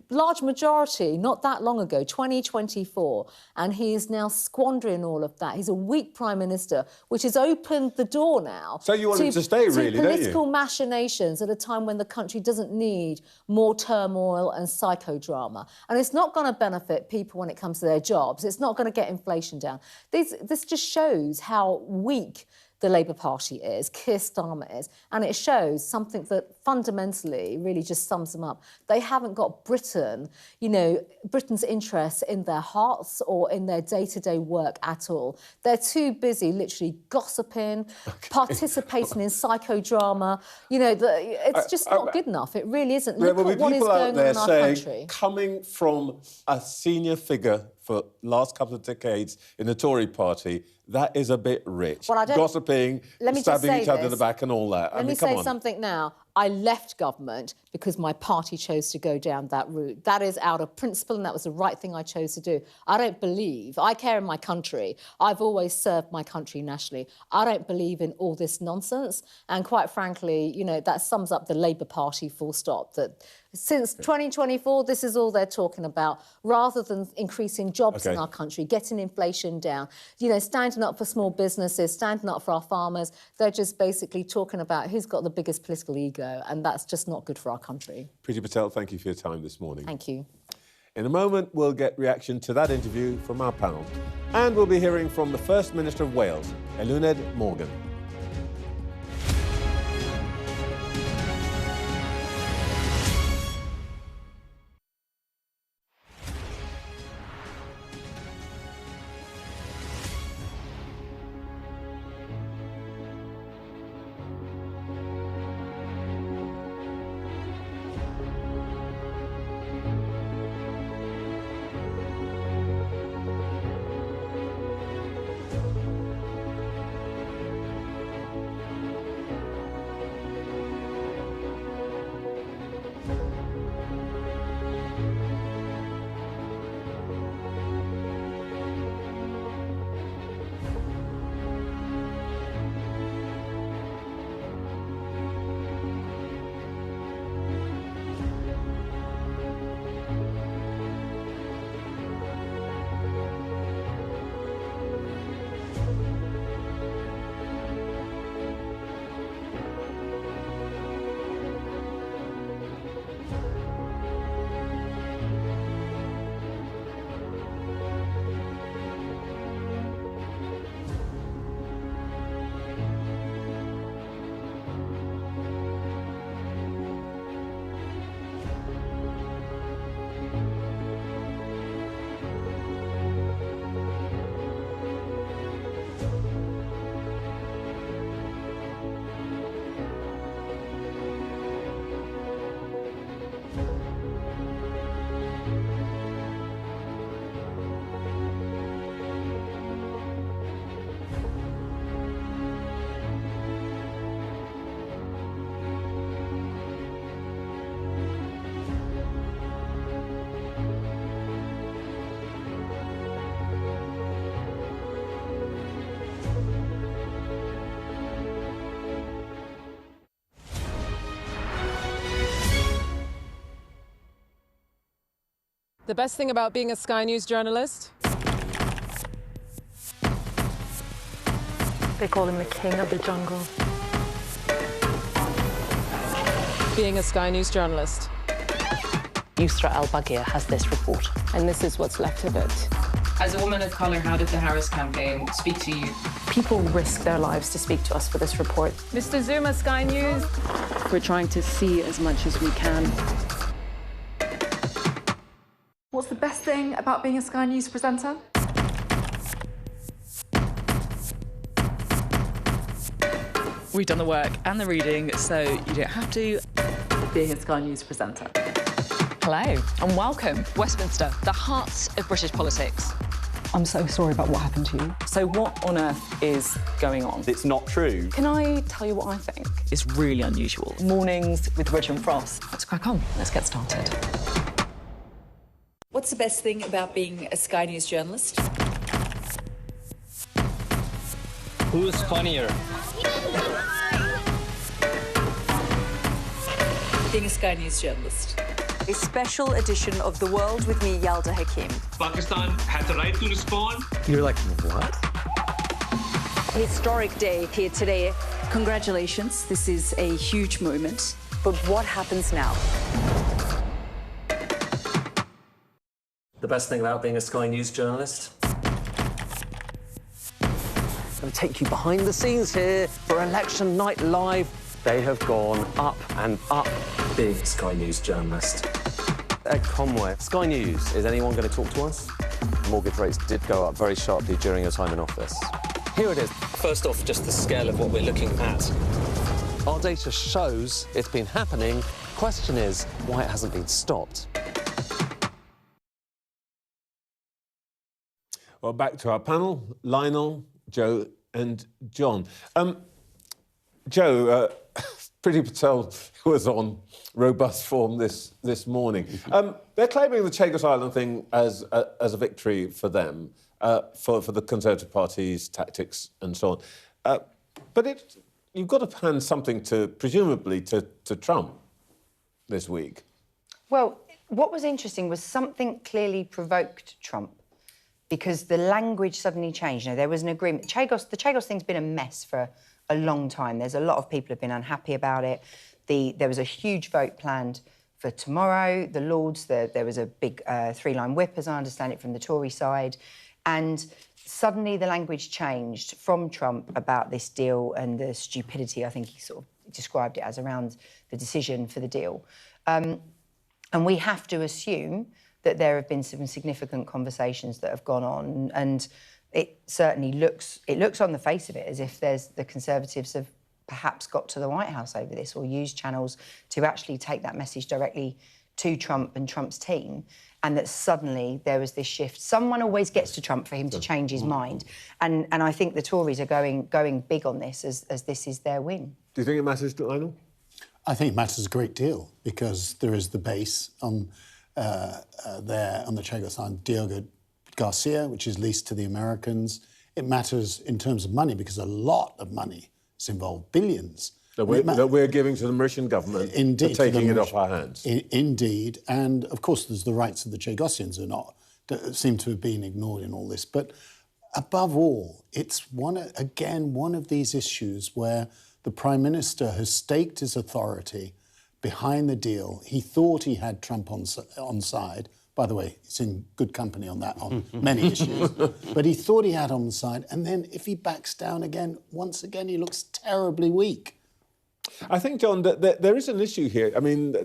large majority not that long ago, 2024, and he is now squandering all of that. He's a weak Prime Minister, which has opened the door now so you want him to stay, really, don't you? Political machinations at a time when the country doesn't need more turmoil and psychodrama. And it's not going to benefit people when it comes to their jobs. It's not going to get inflation down. This just shows how weak the Labour Party is, Keir Starmer is, and it shows something that fundamentally really just sums them up. They haven't got Britain's interests in their hearts or in their day-to-day work at all. They're too busy literally gossiping, participating in psychodrama. It's just not good enough. It really isn't. Look at what is going on in our country. Coming from a senior figure for the last couple of decades in the Tory party, that is a bit rich. Gossiping, stabbing each other in the back and all that. Let me say something now. I left government because my party chose to go down that route. That is out of principle, and that was the right thing I chose to do. I care in my country. I've always served my country nationally. I don't believe in all this nonsense. And quite frankly, that sums up the Labour Party full stop. That since 2024, this is all they're talking about, rather than increasing jobs in our country, getting inflation down, standing up for small businesses, standing up for our farmers. They're just basically talking about who's got the biggest political ego, and that's just not good for our country. Priti Patel, thank you for your time this morning. Thank you. In a moment, we'll get reaction to that interview from our panel. And we'll be hearing from the First Minister of Wales, Eluned Morgan. The best thing about being a Sky News journalist? They call him the king of the jungle. Being a Sky News journalist. Yusra Al-Baghir has this report. And this is what's left of it. As a woman of colour, how did the Harris campaign speak to you? People risk their lives to speak to us for this report. Mr. Zuma, Sky News. We're trying to see as much as we can. What's the best thing about being a Sky News presenter? We've done the work and the reading, so you don't have to. Being a Sky News presenter. Hello and welcome. Westminster, the heart of British politics. I'm so sorry about what happened to you. So what on earth is going on? It's not true. Can I tell you what I think? It's really unusual. Mornings with Ridge and Frost. Let's crack on. Let's get started. What's the best thing about being a Sky News journalist? Who's funnier? Being a Sky News journalist. A special edition of The World with me, Yalda Hakim. Pakistan has the right to respond. You're like, what? Historic day here today. Congratulations, this is a huge moment. But what happens now? The best thing about being a Sky News journalist? I'm going to take you behind the scenes here for Election Night Live. They have gone up and up. Being a Sky News journalist. Ed Conway. Sky News, is anyone going to talk to us? Mortgage rates did go up very sharply during your time in office. Here it is. First off, just the scale of what we're looking at. Our data shows it's been happening. Question is, why it hasn't been stopped. Well, back to our panel, Lionel, Joe and John. Joe, Priti Patel was on robust form this morning. They're claiming the Chagos Island thing as a victory for them, for the Conservative Party's tactics and so on. But you've got to hand something presumably to Trump this week. Well, what was interesting was something clearly provoked Trump, because the language suddenly changed. You know, there was an agreement. The Chagos thing's been a mess for a long time. There's a lot of people who've been unhappy about it. There was a huge vote planned for tomorrow. The Lords, there was a big three-line whip, as I understand it, from the Tory side. And suddenly the language changed from Trump about this deal and the stupidity, I think he sort of described it as, around the decision for the deal. And we have to assume that there have been some significant conversations that have gone on, and it certainly looks on the face of it as if the Conservatives have perhaps got to the White House over this, or used channels to actually take that message directly to Trump and Trump's team, and that suddenly there was this shift. Someone always gets to Trump for him to change his mind, and I think the Tories are going big on this as this is their win. Do you think it matters to Lionel? I think it matters a great deal, because there is the base on there on the Chagos Island, Diogo Garcia, which is leased to the Americans. It matters in terms of money, because a lot of money is involved, billions. That we're giving to the Mauritian government. Indeed, for taking it off our hands. Indeed. And, of course, there's the rights of the Chagosians that seem to have been ignored in all this. But above all, it's one of these issues where the Prime Minister has staked his authority behind the deal. He thought he had Trump on side. By the way, it's in good company on that, on many issues. But he thought he had on side. And then if he backs down again, once again, he looks terribly weak. I think, John, that there is an issue here. I mean,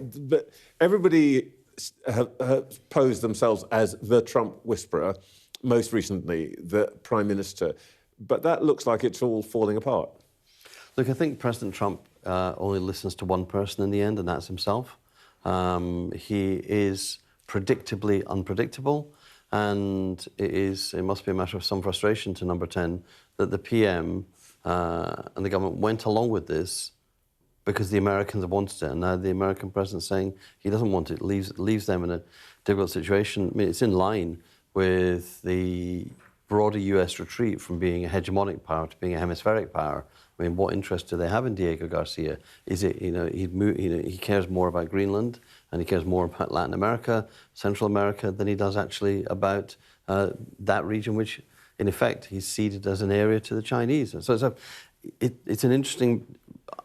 everybody have posed themselves as the Trump whisperer, most recently the Prime Minister. But that looks like it's all falling apart. Look, I think President Trump only listens to one person in the end, and that's himself. He is predictably unpredictable, and it must be a matter of some frustration to Number 10 that the PM and the government went along with this because the Americans have wanted it, and now the American president's saying he doesn't want it, leaves them in a difficult situation. I mean, it's in line with the broader US retreat from being a hegemonic power to being a hemispheric power. I mean, what interest do they have in Diego Garcia? Is it, he cares more about Greenland and he cares more about Latin America, Central America, than he does actually about that region, which, in effect, he's ceded as an area to the Chinese. So it's an interesting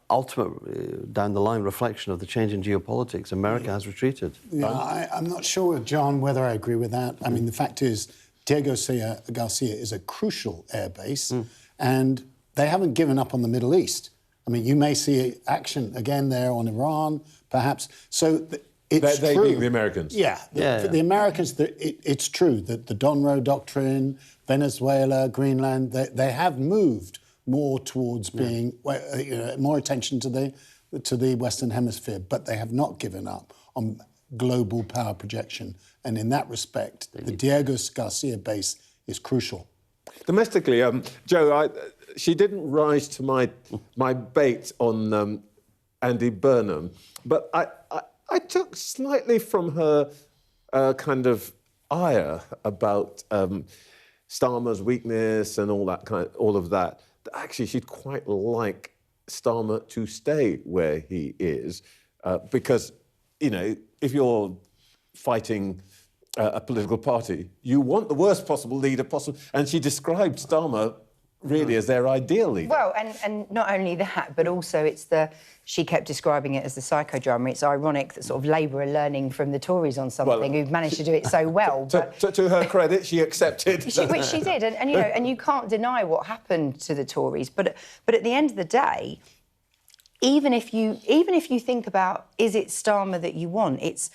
ultimate, down the line, reflection of the change in geopolitics. America has retreated. Yeah, I'm not sure, John, whether I agree with that. I mean, the fact is, Diego Garcia is a crucial airbase, and they haven't given up on the Middle East. I mean, you may see action again there on Iran, perhaps. So it's they true. being the Americans. Yeah, the Americans. It's true that the Donroe Doctrine, Venezuela, Greenland, they have moved more towards being more attention to the Western Hemisphere, but they have not given up on global power projection. And in that respect, the Diego Garcia base is crucial. Domestically, Joe, she didn't rise to my bait on Andy Burnham, but I took slightly from her kind of ire about Starmer's weakness and all of that. Actually, she'd quite like Starmer to stay where he is, because, you know, if you're fighting a political party, you want the worst possible leader possible. And she described Starmer really as their ideal leader. Well, and not only that, but also she kept describing it as the psychodrama. It's ironic that sort of Labour are learning from the Tories on something, who've managed to do it so well. To her credit, she accepted. Which she did, and you know, and you can't deny what happened to the Tories. But at the end of the day, even if you think about, is it Starmer that you want? It's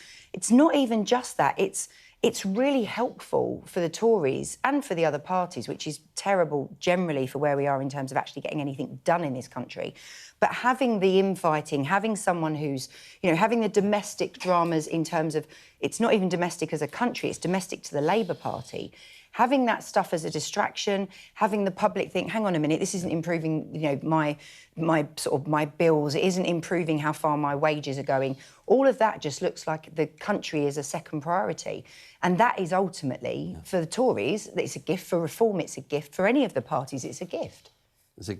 not even just that. It's really helpful for the Tories and for the other parties, which is terrible generally for where we are in terms of actually getting anything done in this country. But having the infighting, having someone who's, you know, having the domestic dramas in terms of, it's not even domestic as a country, it's domestic to the Labour Party. Having that stuff as a distraction, having the public think, hang on a minute, this isn't improving, you know, my bills, it isn't improving how far my wages are going. All of that just looks like the country is a second priority. And that is ultimately, for the Tories, it's a gift. For Reform, it's a gift. For any of the parties, it's a gift. It's a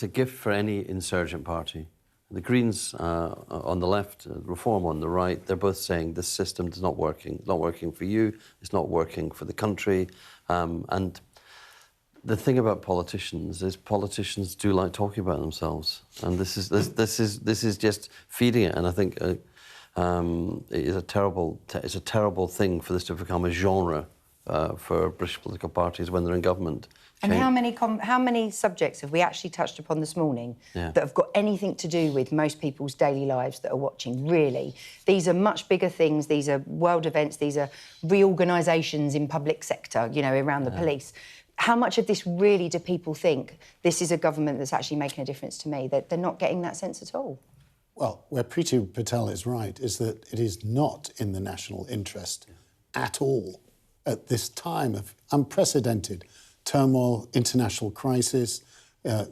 gift for any insurgent party. The Greens on the left, Reform on the right, they're both saying this system is not working. It's not working for you. It's not working for the country. And the thing about politicians is politicians do like talking about themselves, and this is just feeding it. And I think it is a terrible thing for this to become a genre for British political parties when they're in government. And how many subjects have we actually touched upon this morning that have got anything to do with most people's daily lives that are watching, really? These are much bigger things. These are world events. These are reorganisations in public sector, you know, around the police. How much of this really do people think this is a government that's actually making a difference to me? They're not getting that sense at all. Well, where Preeti Patel is right is that it is not in the national interest at all at this time of unprecedented turmoil, international crisis,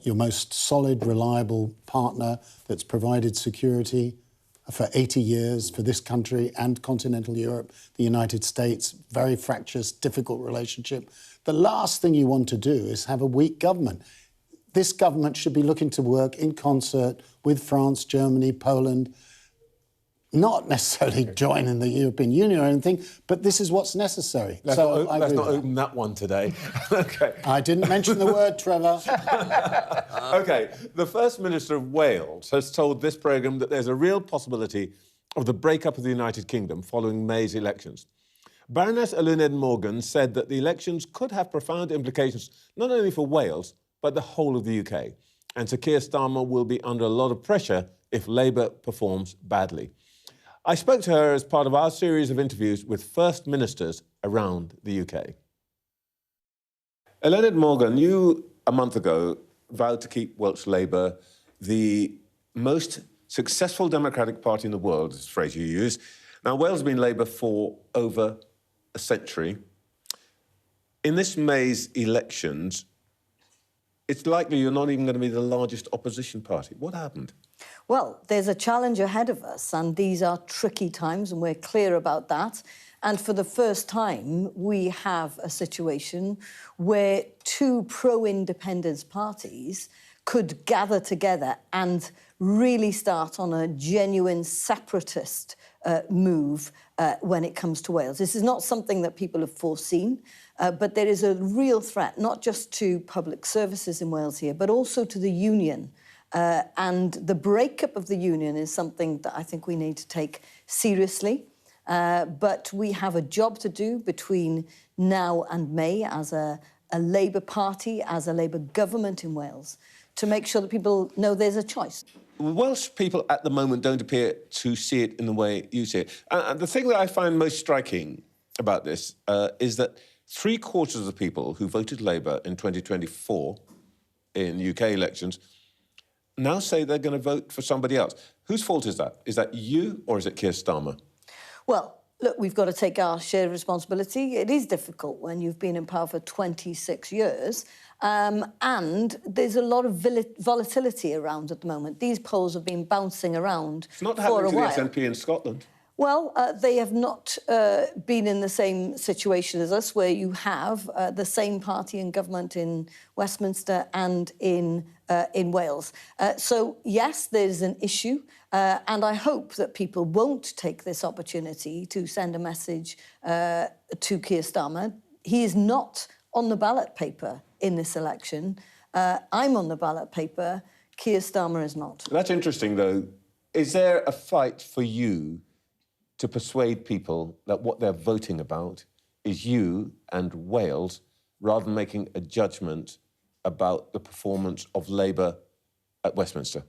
your most solid, reliable partner that's provided security for 80 years for this country and continental Europe, the United States, very fractious, difficult relationship. The last thing you want to do is have a weak government. This government should be looking to work in concert with France, Germany, Poland, not necessarily joining the European Union or anything, but this is what's necessary. Let's not open that one today. OK. I didn't mention the word, Trevor. OK, the First Minister of Wales has told this programme that there's a real possibility of the breakup of the United Kingdom following May's elections. Baroness Eluned Morgan said that the elections could have profound implications not only for Wales, but the whole of the UK. And Sir Keir Starmer will be under a lot of pressure if Labour performs badly. I spoke to her as part of our series of interviews with First Ministers around the UK. Eluned Morgan, you, a month ago, vowed to keep Welsh Labour the most successful democratic party in the world, is the phrase you use. Now, Wales has been Labour for over a century. In this May's elections, it's likely you're not even going to be the largest opposition party. What happened? Well, there's a challenge ahead of us, and these are tricky times, and we're clear about that. And for the first time, we have a situation where two pro-independence parties could gather together and really start on a genuine separatist move when it comes to Wales. This is not something that people have foreseen, but there is a real threat, not just to public services in Wales here, but also to the union. And the breakup of the union is something that I think we need to take seriously. But we have a job to do between now and May as a Labour Party, as a Labour government in Wales, to make sure that people know there's a choice. Welsh people at the moment don't appear to see it in the way you see it. And the thing that I find most striking about this is that 3/4 of the people who voted Labour in 2024 in UK elections now say they're going to vote for somebody else. Whose fault is that? Is that you or is it Keir Starmer? Well, look, we've got to take our share of responsibility. It is difficult when you've been in power for 26 years. And there's a lot of volatility around at the moment. These polls have been bouncing around It's not for a happening to while. the SNP in Scotland. Well, they have not been in the same situation as us, where you have the same party in government in Westminster and in Wales. So, yes, there's an issue, and I hope that people won't take this opportunity to send a message to Keir Starmer. He is not on the ballot paper in this election. I'm on the ballot paper. Keir Starmer is not. That's interesting, though. Is there a fight for you to persuade people that what they're voting about is you and Wales, rather than making a judgment about the performance of Labour at Westminster?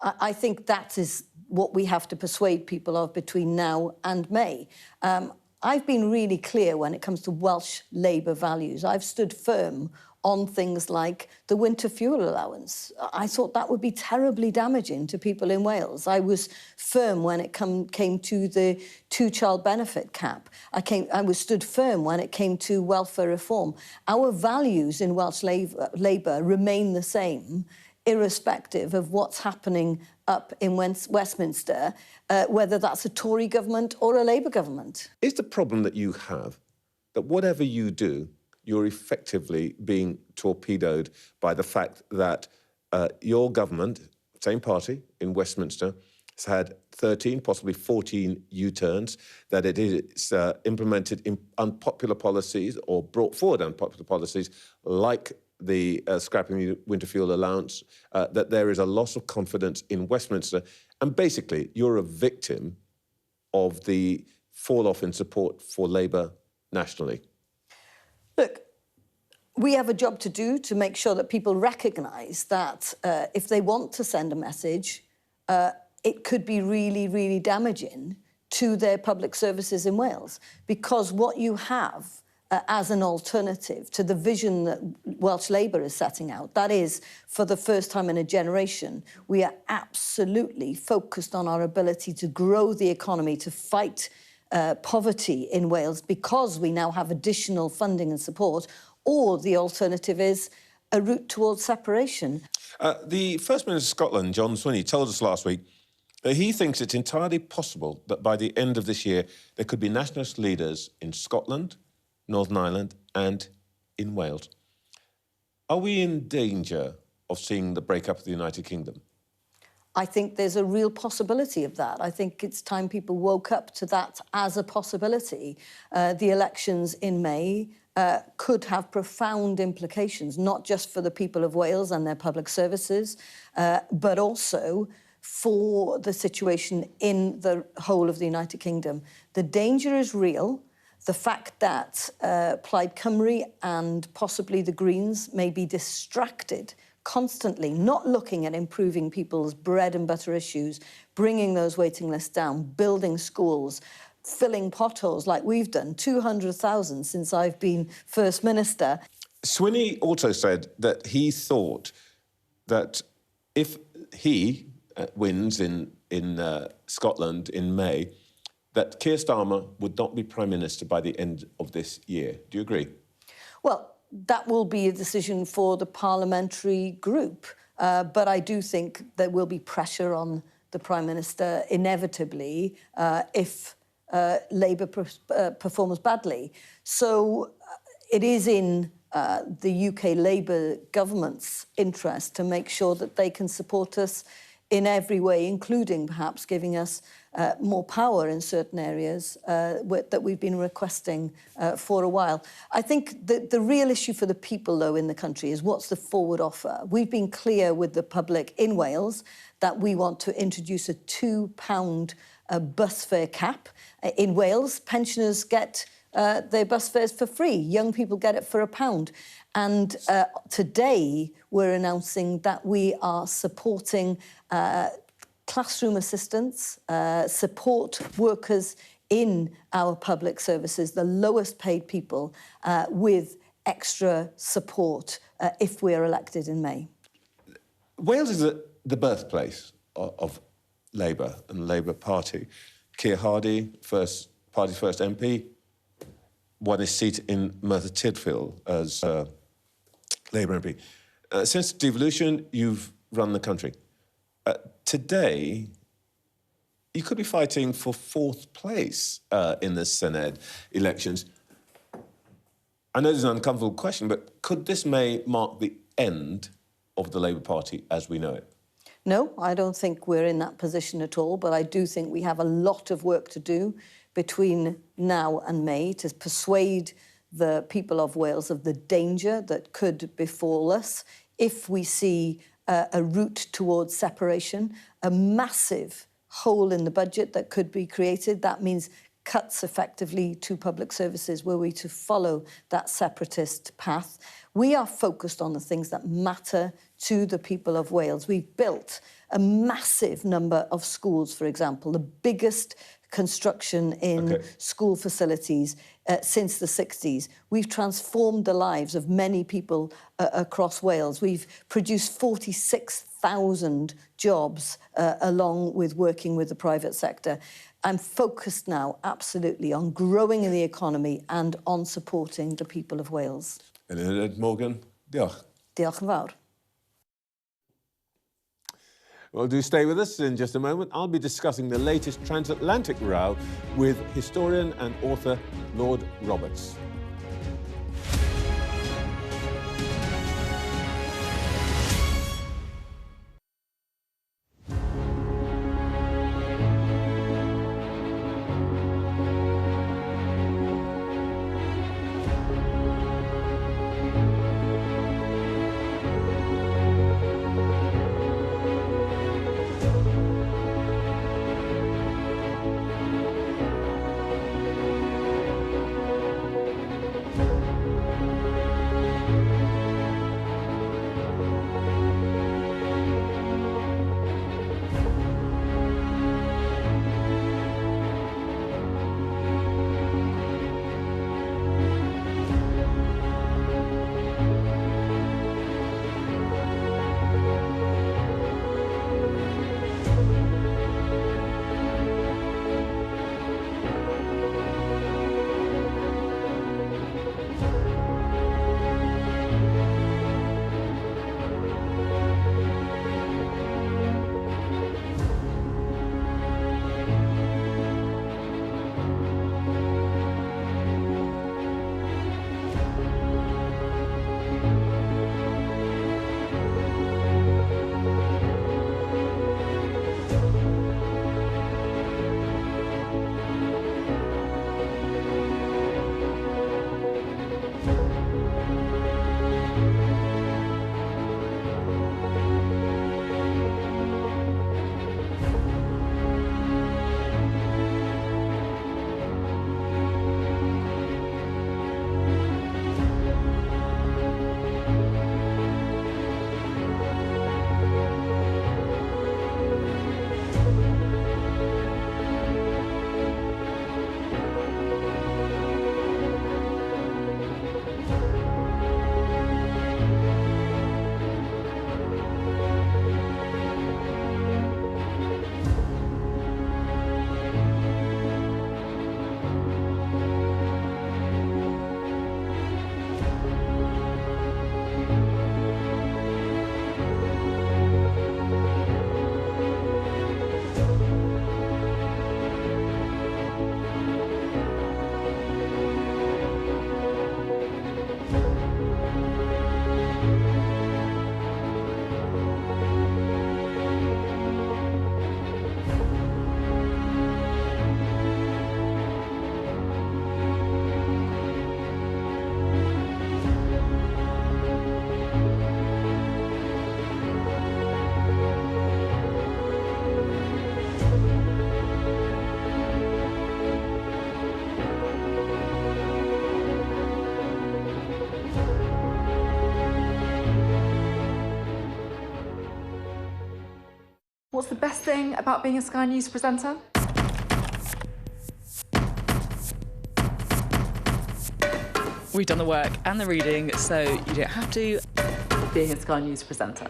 I think that is what we have to persuade people of between now and May. I've been really clear when it comes to Welsh Labour values. I've stood firm on things like the winter fuel allowance. I thought that would be terribly damaging to people in Wales. I was firm when it came to the two-child benefit cap. I was stood firm when it came to welfare reform. Our values in Welsh Labour remain the same, irrespective of what's happening up in Westminster, whether that's a Tory government or a Labour government. Is the problem that you have that whatever you do, you're effectively being torpedoed by the fact that your government, same party in Westminster, has had 13, possibly 14 U-turns, that it is implemented unpopular policies or brought forward unpopular policies like the scrapping winter fuel allowance, that there is a loss of confidence in Westminster, and basically you're a victim of the fall-off in support for Labour nationally? Look, we have a job to do to make sure that people recognise that if they want to send a message, it could be really, really damaging to their public services in Wales. Because what you have as an alternative to the vision that Welsh Labour is setting out, that is, for the first time in a generation, we are absolutely focused on our ability to grow the economy, to fight poverty in Wales, because we now have additional funding and support, or the alternative is a route towards separation. The First Minister of Scotland, John Swinney, told us last week that he thinks it's entirely possible that by the end of this year there could be nationalist leaders in Scotland, Northern Ireland and in Wales. Are we in danger of seeing the breakup of the United Kingdom? I think there's a real possibility of that. I think it's time people woke up to that as a possibility. The elections in May could have profound implications, not just for the people of Wales and their public services, but also for the situation in the whole of the United Kingdom. The danger is real. The fact that Plaid Cymru and possibly the Greens may be distracted constantly, not looking at improving people's bread and butter issues, bringing those waiting lists down, building schools, filling potholes like we've done, 200,000 since I've been First Minister. Swinney also said that he thought that if he wins in Scotland in May, that Keir Starmer would not be Prime Minister by the end of this year. Do you agree? Well, that will be a decision for the parliamentary group. But I do think there will be pressure on the Prime Minister, inevitably, if Labour performs badly. So it is in the UK Labour government's interest to make sure that they can support us in every way, including perhaps giving us more power in certain areas that we've been requesting for a while. I think the real issue for the people, though, in the country is what's the forward offer. We've been clear with the public in Wales that we want to introduce a £2 bus fare cap. In Wales, pensioners get their bus fares for free. Young people get it for £1. And today, we're announcing that we are supporting classroom assistants, support workers in our public services, the lowest paid people, with extra support if we're elected in May. Wales is the birthplace of Labour and the Labour Party. Keir Hardie, party's first MP, won his seat in Merthyr Tydfil as Labour MP. Since devolution, you've run the country. Today, you could be fighting for 4th place in the Senedd elections. I know this is an uncomfortable question, but could this May mark the end of the Labour Party as we know it? No, I don't think we're in that position at all, but I do think we have a lot of work to do between now and May to persuade the people of Wales of the danger that could befall us if we see a route towards separation, a massive hole in the budget that could be created. That means cuts effectively to public services were we to follow that separatist path. We are focused on the things that matter to the people of Wales. We've built a massive number of schools, for example, the biggest construction in school facilities since the 60s. We've transformed the lives of many people across Wales. We've produced 46,000 jobs along with working with the private sector. I'm focused now, absolutely, on growing in the economy and on supporting the people of Wales. Eluned Morgan, diolch. Diolch yn fawr. Well, do stay with us in just a moment. I'll be discussing the latest transatlantic row with historian and author Lord Roberts. What's the best thing about being a Sky News presenter? We've done the work and the reading, so you don't have to. Being a Sky News presenter.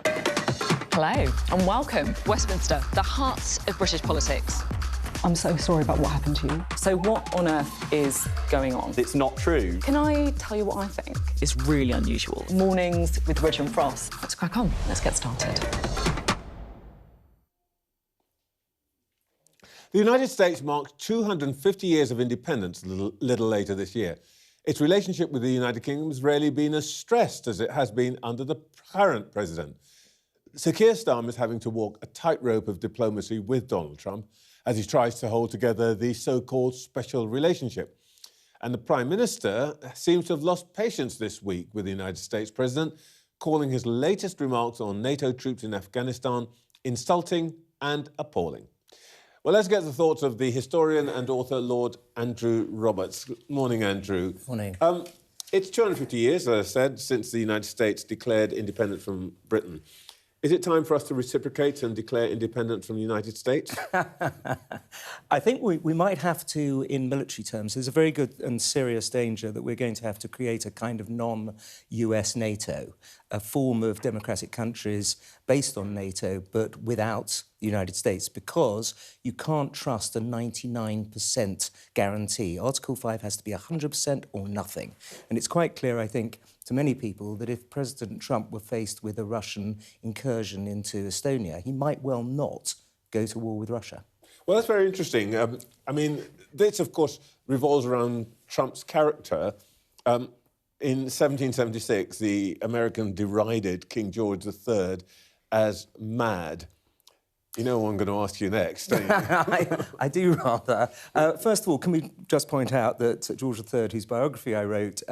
Hello and welcome. Westminster, the heart of British politics. I'm so sorry about what happened to you. So what on earth is going on? It's not true. Can I tell you what I think? It's really unusual. Mornings with Richard and Frost. Let's crack on. Let's get started. The United States marks 250 years of independence a little later this year. Its relationship with the United Kingdom has rarely been as stressed as it has been under the current president. Sir Keir Starmer is having to walk a tightrope of diplomacy with Donald Trump as he tries to hold together the so-called special relationship. And the Prime Minister seems to have lost patience this week with the United States President, calling his latest remarks on NATO troops in Afghanistan insulting and appalling. Well, let's get the thoughts of the historian and author Lord Andrew Roberts. Morning, Andrew. Morning. It's 250 years, as I said, since the United States declared independence from Britain. Is it time for us to reciprocate and declare independence from the United States? I think we might have to, in military terms. There's a very good and serious danger that we're going to have to create a kind of non-US NATO, a form of democratic countries based on NATO, but without the United States, because you can't trust a 99% guarantee. Article 5 has to be 100% or nothing. And it's quite clear, I think, to many people that if President Trump were faced with a Russian incursion into Estonia, he might well not go to war with Russia. Well, that's very interesting. I mean, this, of course, revolves around Trump's character. In 1776, the American derided King George III as mad. You know what I'm going to ask you next, don't you? I do rather. First of all, can we just point out that George III, whose biography I wrote,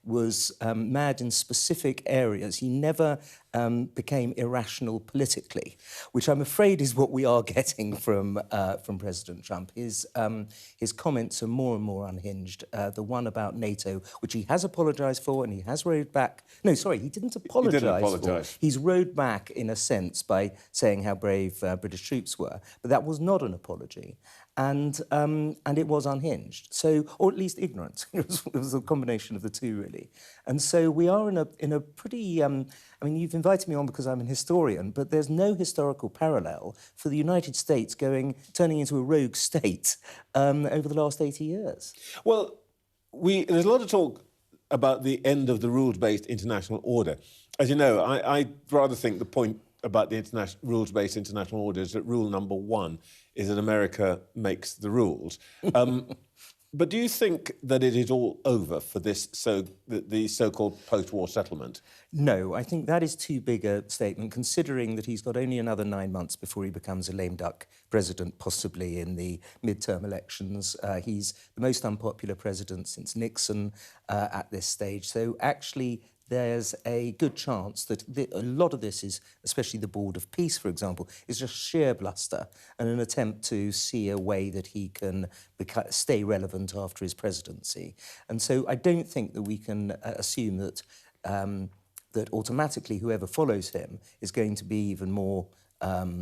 was mad in specific areas. He never became irrational politically, which I'm afraid is what we are getting from President Trump. His comments are more and more unhinged. The one about NATO, which he has apologised for and he has rowed back... No, sorry, he didn't apologise for. He didn't apologise. He's rowed back, in a sense, by saying how brave British troops were. But that was not an apology. And it was unhinged, so, or at least ignorant. It was a combination of the two, really. And so we are in a pretty... I mean, you've invited me on because I'm an historian, but there's no historical parallel for the United States turning into a rogue state over the last 80 years. Well, there's a lot of talk about the end of the rules-based international order. As you know, I rather think the point about the rules-based international order is that rule number one is that America makes the rules. But do you think that it is all over for this the so-called post-war settlement? No, I think that is too big a statement, considering that he's got only another 9 months before he becomes a lame duck president, possibly in the midterm elections. He's the most unpopular president since Nixon at this stage. So actually, there's a good chance that a lot of this is, especially the Board of Peace, for example, is just sheer bluster and an attempt to see a way that he can stay relevant after his presidency. And so I don't think that we can assume that that automatically whoever follows him is going to be even more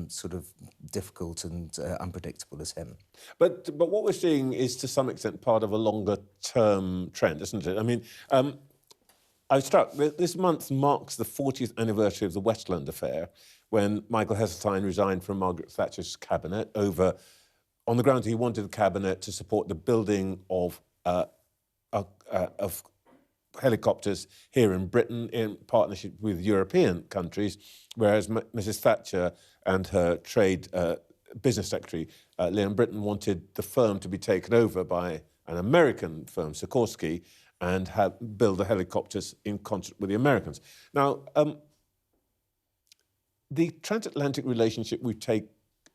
sort of difficult and unpredictable as him. But what we're seeing is, to some extent, part of a longer-term trend, isn't it? I mean... I was struck. This month marks the 40th anniversary of the Westland affair, when Michael Heseltine resigned from Margaret Thatcher's cabinet on the grounds he wanted the cabinet to support the building of helicopters here in Britain in partnership with European countries, whereas Mrs Thatcher and her trade business secretary, Liam Britton, wanted the firm to be taken over by an American firm, Sikorsky, and build the helicopters in concert with the Americans. Now, the transatlantic relationship we take,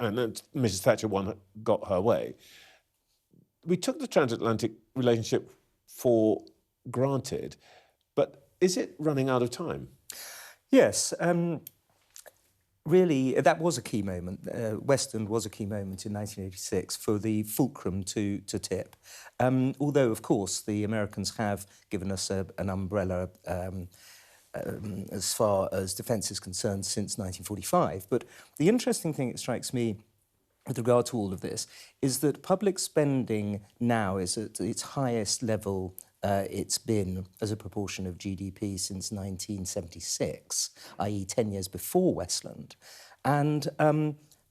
and Mrs Thatcher got her way, we took the transatlantic relationship for granted, but is it running out of time? Yes. Really, that was a key moment. Westland was a key moment in 1986 for the fulcrum to tip. Although, of course, the Americans have given us an umbrella as far as defence is concerned since 1945. But the interesting thing that strikes me with regard to all of this is that public spending now is at its highest level it's been as a proportion of GDP since 1976, i.e. 10 years before Westland. And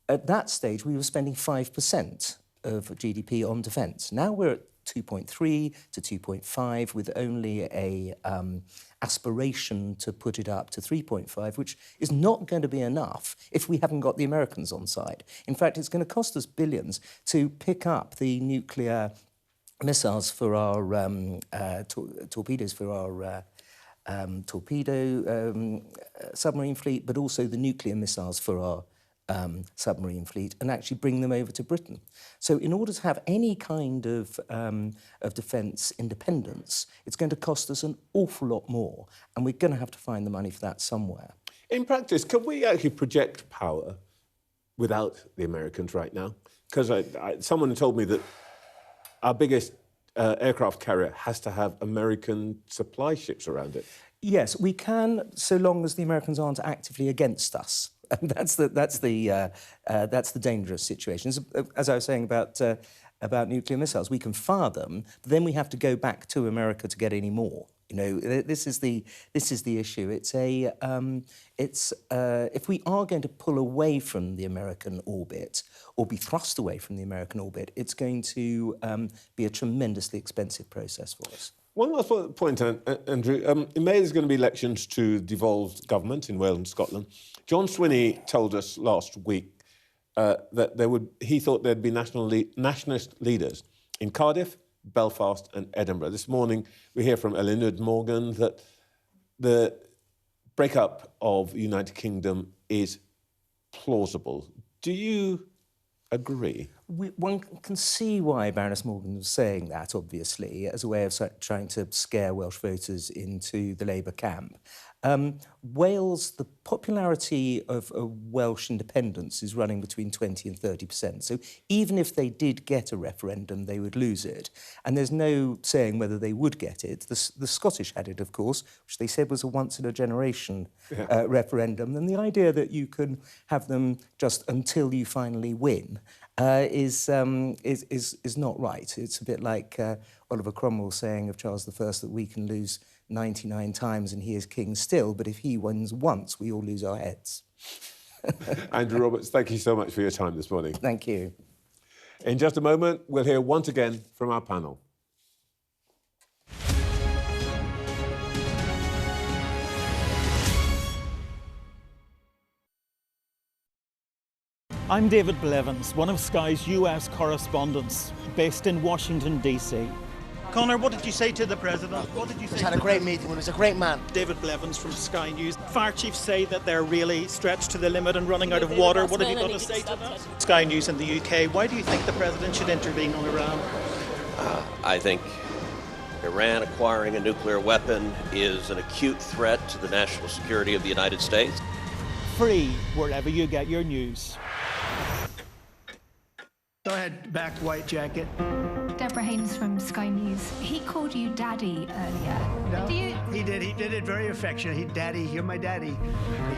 at that stage, we were spending 5% of GDP on defence. Now we're at 2.3 to 2.5, with only a aspiration to put it up to 3.5, which is not going to be enough if we haven't got the Americans on side. In fact, it's going to cost us billions to pick up the nuclear missiles for our torpedoes for our submarine fleet, but also the nuclear missiles for our submarine fleet, and actually bring them over to Britain. So in order to have any kind of defence independence, it's going to cost us an awful lot more, and we're going to have to find the money for that somewhere. In practice, can we actually project power without the Americans right now? Because someone told me that our biggest aircraft carrier has to have American supply ships around it. Yes, we can, so long as the Americans aren't actively against us. And that's the dangerous situation. As I was saying about nuclear missiles, we can fire them, but then we have to go back to America to get any more. You know, this is the issue. If we are going to pull away from the American orbit or be thrust away from the American orbit, it's going to be a tremendously expensive process for us. One last point, Andrew. In May, there's going to be elections to devolved government in Wales and Scotland. John Swinney told us last week that he thought there'd be nationalist leaders in Cardiff, Belfast and Edinburgh. This morning, we hear from Eluned Morgan that the breakup of the United Kingdom is plausible. Do you agree? One can see why Baroness Morgan was saying that, obviously, as a way of trying to scare Welsh voters into the Labour camp. Wales, the popularity of Welsh independence is running between 20 and 30%. So even if they did get a referendum, they would lose it. And there's no saying whether they would get it. The Scottish had it, of course, which they said was a once-in-a-generation referendum. And the idea that you can have them just until you finally win is not right. It's a bit like Oliver Cromwell saying of Charles I that we can lose 99 times and he is king still, but if he wins once, we all lose our heads. Andrew Roberts, thank you so much for your time this morning. Thank you. In just a moment, we'll hear once again from our panel. I'm David Blevins, one of Sky's US correspondents, based in Washington, D.C. Conor, what did you say to the President? What did you say? He's had a great meeting with him. He's a great man. David Blevins from Sky News. Fire chiefs say that they're really stretched to the limit and running out of water. What have you got to say to that? Sky News in the UK. Why do you think the President should intervene on Iran? I think Iran acquiring a nuclear weapon is an acute threat to the national security of the United States. Free wherever you get your news. Go ahead, back white jacket. Deborah Haynes from Sky News. He called you Daddy earlier. No, he did it very affectionate. Daddy, you're my daddy.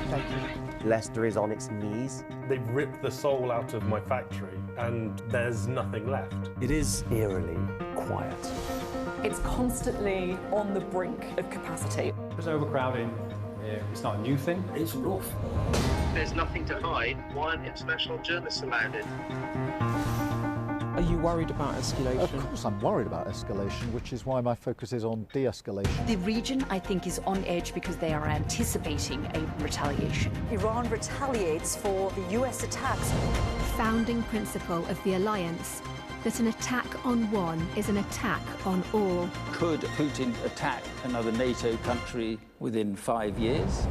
Thank you. Leicester is on its knees. They've ripped the soul out of my factory and there's nothing left. It is eerily quiet. It's constantly on the brink of capacity. There's overcrowding. It's not a new thing. It's rough. There's nothing to hide. Why aren't international journalists allowed in? Are you worried about escalation? Of course I'm worried about escalation, which is why my focus is on de-escalation. The region, I think, is on edge because they are anticipating a retaliation. Iran retaliates for the US attacks. Founding principle of the alliance, that an attack on one is an attack on all. Could Putin attack another NATO country within 5 years?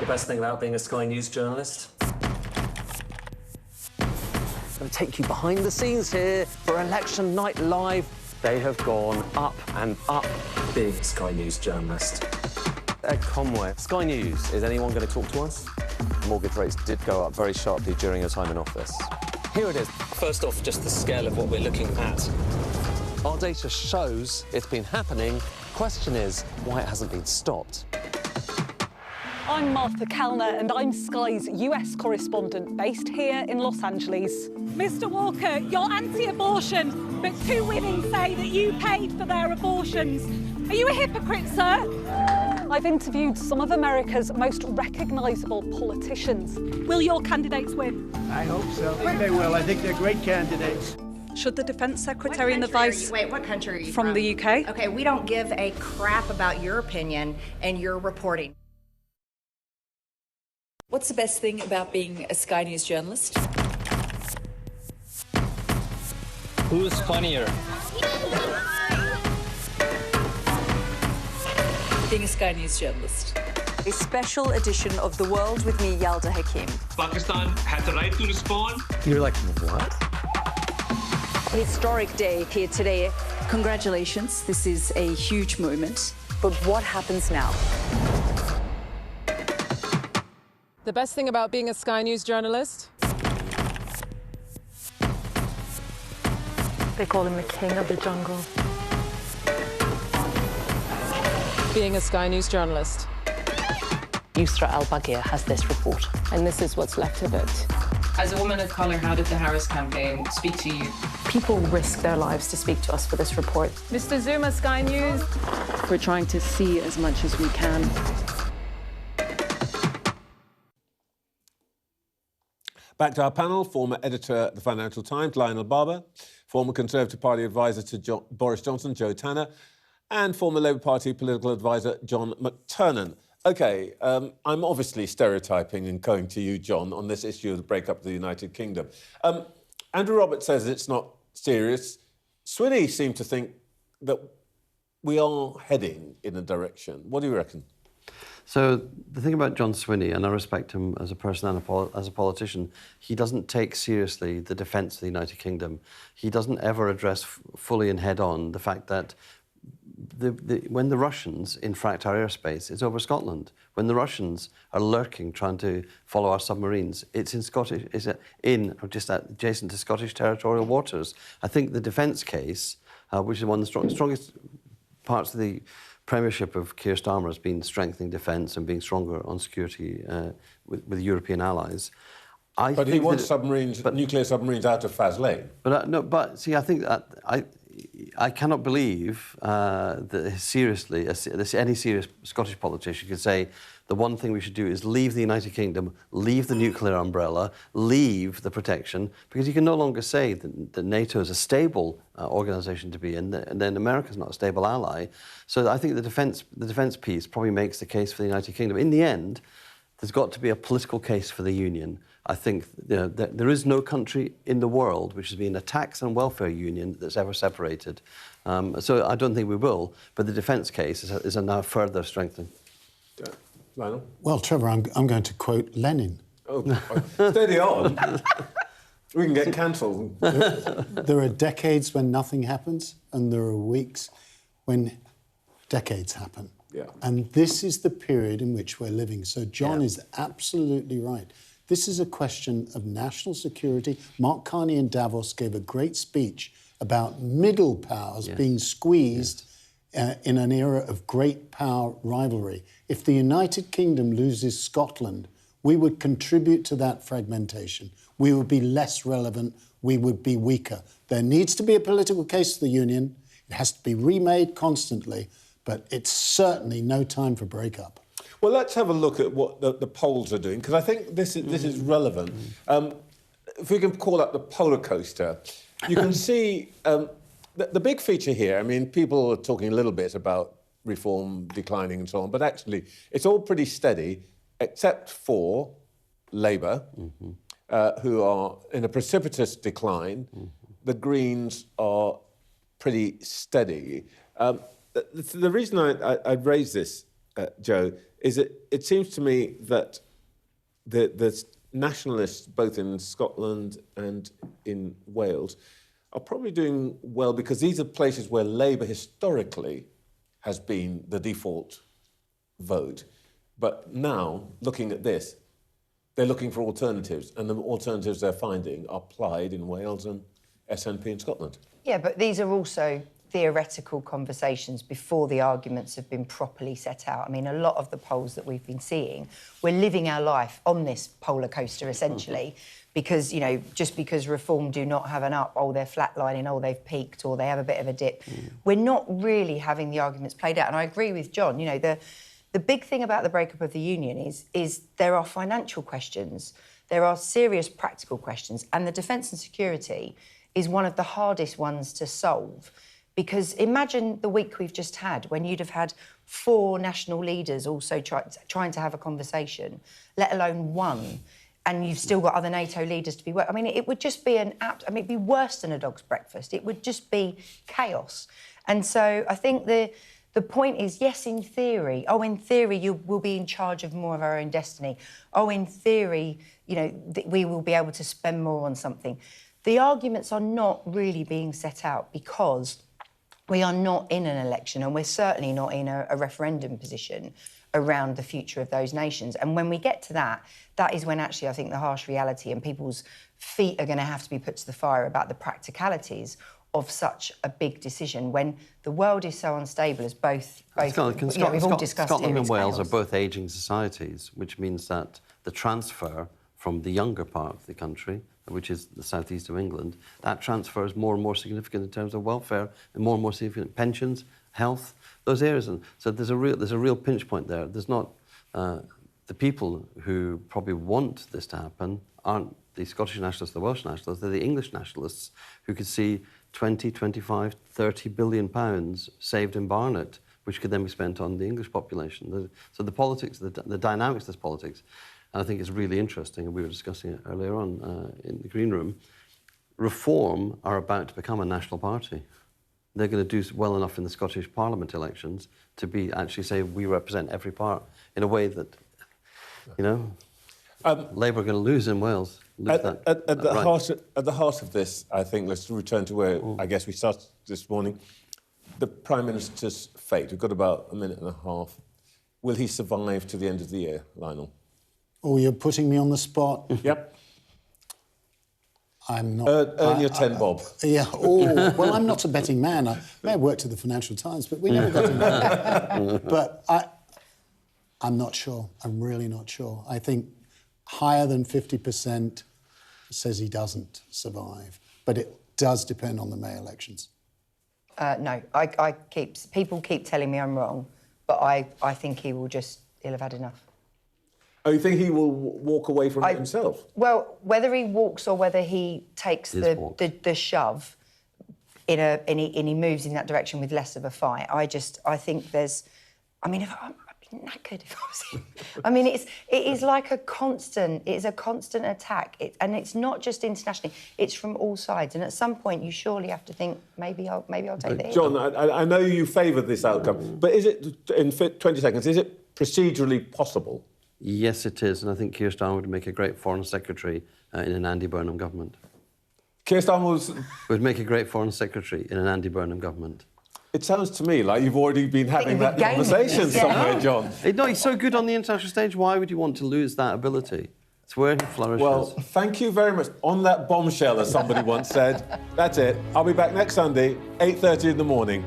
The best thing about being a Sky News journalist? I'm going to take you behind the scenes here for Election Night Live. They have gone up and up. Big Sky News journalist. Ed Conway. Sky News, is anyone going to talk to us? Mortgage rates did go up very sharply during your time in office. Here it is. First off, just the scale of what we're looking at. Our data shows it's been happening question is why it hasn't been stopped. I'm Martha Kellner, and I'm Sky's US correspondent based here in Los Angeles. Mr. Walker, you're anti-abortion, but 2 women say that you paid for their abortions. Are you a hypocrite, sir? I've interviewed some of America's most recognisable politicians. Will your candidates win? I hope so. I think they will. I think they're great candidates. Should the Defence Secretary and the Vice... Wait, what country are you from? The UK? Okay, we don't give a crap about your opinion and your reporting. What's the best thing about being a Sky News journalist? Who's funnier? Being a Sky News journalist. A special edition of The World with me, Yalda Hakim. Pakistan has the right to respond. You're like, what? Historic day here today. Congratulations, this is a huge moment. But what happens now? The best thing about being a Sky News journalist? They call him the king of the jungle. Being a Sky News journalist. Yusra Al-Baghir has this report. And this is what's left of it. As a woman of colour, how did the Harris campaign speak to you? People risk their lives to speak to us for this report. Mr. Zuma, Sky News. We're trying to see as much as we can. Back to our panel, former editor at the Financial Times, Lionel Barber, former Conservative Party advisor to Boris Johnson, Joe Tanner, and former Labour Party political advisor, John McTernan. OK, I'm obviously stereotyping and going to you, John, on this issue of the breakup of the United Kingdom. Andrew Roberts says it's not serious. Swinney seemed to think that we are heading in a direction. What do you reckon? So the thing about John Swinney, and I respect him as a person and as a politician, he doesn't take seriously the defence of the United Kingdom. He doesn't ever address fully and head-on the fact that when the Russians infract our airspace, it's over Scotland. When the Russians are lurking, trying to follow our submarines, it's in Scottish, or just adjacent to Scottish territorial waters. I think the defence case, which is one of the strongest parts of the premiership of Keir Starmer has been strengthening defence and being stronger on security with European allies. But he wants nuclear submarines out of Faslane. But see, I think that I cannot believe that seriously, any serious Scottish politician could say the one thing we should do is leave the United Kingdom, leave the nuclear umbrella, leave the protection, because you can no longer say that NATO is a stable organisation to be in, and then America's not a stable ally. So I think the defence piece probably makes the case for the United Kingdom. In the end, there's got to be a political case for the Union. I think there is no country in the world which has been a tax and welfare union that's ever separated. So I don't think we will, but the defence case is now further strengthened. Lionel? Well, Trevor, I'm going to quote Lenin. Oh, steady on. We can get cancelled. There are decades when nothing happens, and there are weeks when decades happen. Yeah. And this is the period in which we're living. So John is absolutely right. This is a question of national security. Mark Carney in Davos gave a great speech about middle powers being squeezed in an era of great power rivalry. If the United Kingdom loses Scotland, we would contribute to that fragmentation. We would be less relevant. We would be weaker. There needs to be a political case for the Union. It has to be remade constantly, but it's certainly no time for breakup. Well, let's have a look at what the polls are doing, because I think this is relevant. If we can call up the polar coaster, you can see the big feature here. I mean, people are talking a little bit about reform declining and so on, but actually it's all pretty steady, except for Labour, who are in a precipitous decline. The Greens are pretty steady. The reason I raise this, Joe, is that it seems to me that the nationalists, both in Scotland and in Wales, are probably doing well because these are places where Labour historically has been the default vote. But now, looking at this, they're looking for alternatives, and the alternatives they're finding are Plaid in Wales and SNP in Scotland. Yeah, but these are also theoretical conversations before the arguments have been properly set out. I mean, a lot of the polls that we've been seeing, we're living our life on this polar coaster, essentially, because, you know, just because Reform do not have an up, oh, they're flatlining, oh, they've peaked, or they have a bit of a dip. We're not really having the arguments played out. And I agree with John, you know, the big thing about the breakup of the union is there are financial questions, there are serious practical questions, and the defence and security is one of the hardest ones to solve. Because imagine the week we've just had, when you'd have had 4 national leaders also trying to have a conversation, let alone one, and you've still got other NATO leaders to be... I mean, it would just be it'd be worse than a dog's breakfast. It would just be chaos. And so I think the point is, yes, in theory, in theory, we'll be in charge of more of our own destiny. In theory, you know, we will be able to spend more on something. The arguments are not really being set out because we are not in an election, and we're certainly not in a referendum position around the future of those nations. And when we get to that, that is when actually I think the harsh reality and people's feet are going to have to be put to the fire about the practicalities of such a big decision when the world is so unstable as both we've all discussed Scotland here, and Wales chaos. are both ageing societies, which means that the transfer from the younger part of the country, which is the southeast of England, that transfer is more and more significant in terms of welfare and more significant pensions, health, those areas. And so there's a real pinch point there. There's not the people who probably want this to happen aren't the Scottish nationalists, the Welsh nationalists, they're the English nationalists who could see 20, 25, 30 billion pounds saved in Barnet, which could then be spent on the English population. So the politics, the dynamics of this politics, and I think it's really interesting, and we were discussing it earlier on in the green room, Reform are about to become a national party. They're going to do well enough in the Scottish Parliament elections to be actually say we represent every part in a way that, you know, Labour are going to lose in Wales. At the heart of this, I think, let's return to where I guess we started this morning. The Prime Minister's fate. We've got about a minute and a half. Will he survive to the end of the year, Lionel? Oh, you're putting me on the spot. Yep. I'm not... Earn your 10 bob. Yeah. Oh, well, I'm not a betting man. I may have worked at the Financial Times, but we never got into that. But I'm not sure. I'm really not sure. I think higher than 50% says he doesn't survive. But it does depend on the May elections. No, people keep telling me I'm wrong, but I think he'll have had enough. Oh, you think he will walk away from it himself? Well, whether he walks or whether he takes the shove and he moves in that direction with less of a fight, I think there's... I mean, I'd be knackered if I was him. I mean, it is like a constant... It is a constant attack. And it's not just internationally. It's from all sides. And at some point, you surely have to think, maybe I'll take the hit. John, I know you favour this outcome, but is it, in 20 seconds, is it procedurally possible? Yes, it is, and I think Keir Starmer would make a great Foreign Secretary in an Andy Burnham government. Keir Starmer would make a great Foreign Secretary in an Andy Burnham government. It sounds to me like you've already been having that conversation somewhere, John. No, he's so good on the international stage. Why would you want to lose that ability? It's where he flourishes. Well, thank you very much. On that bombshell, as somebody once said. That's it. I'll be back next Sunday, 8:30 in the morning.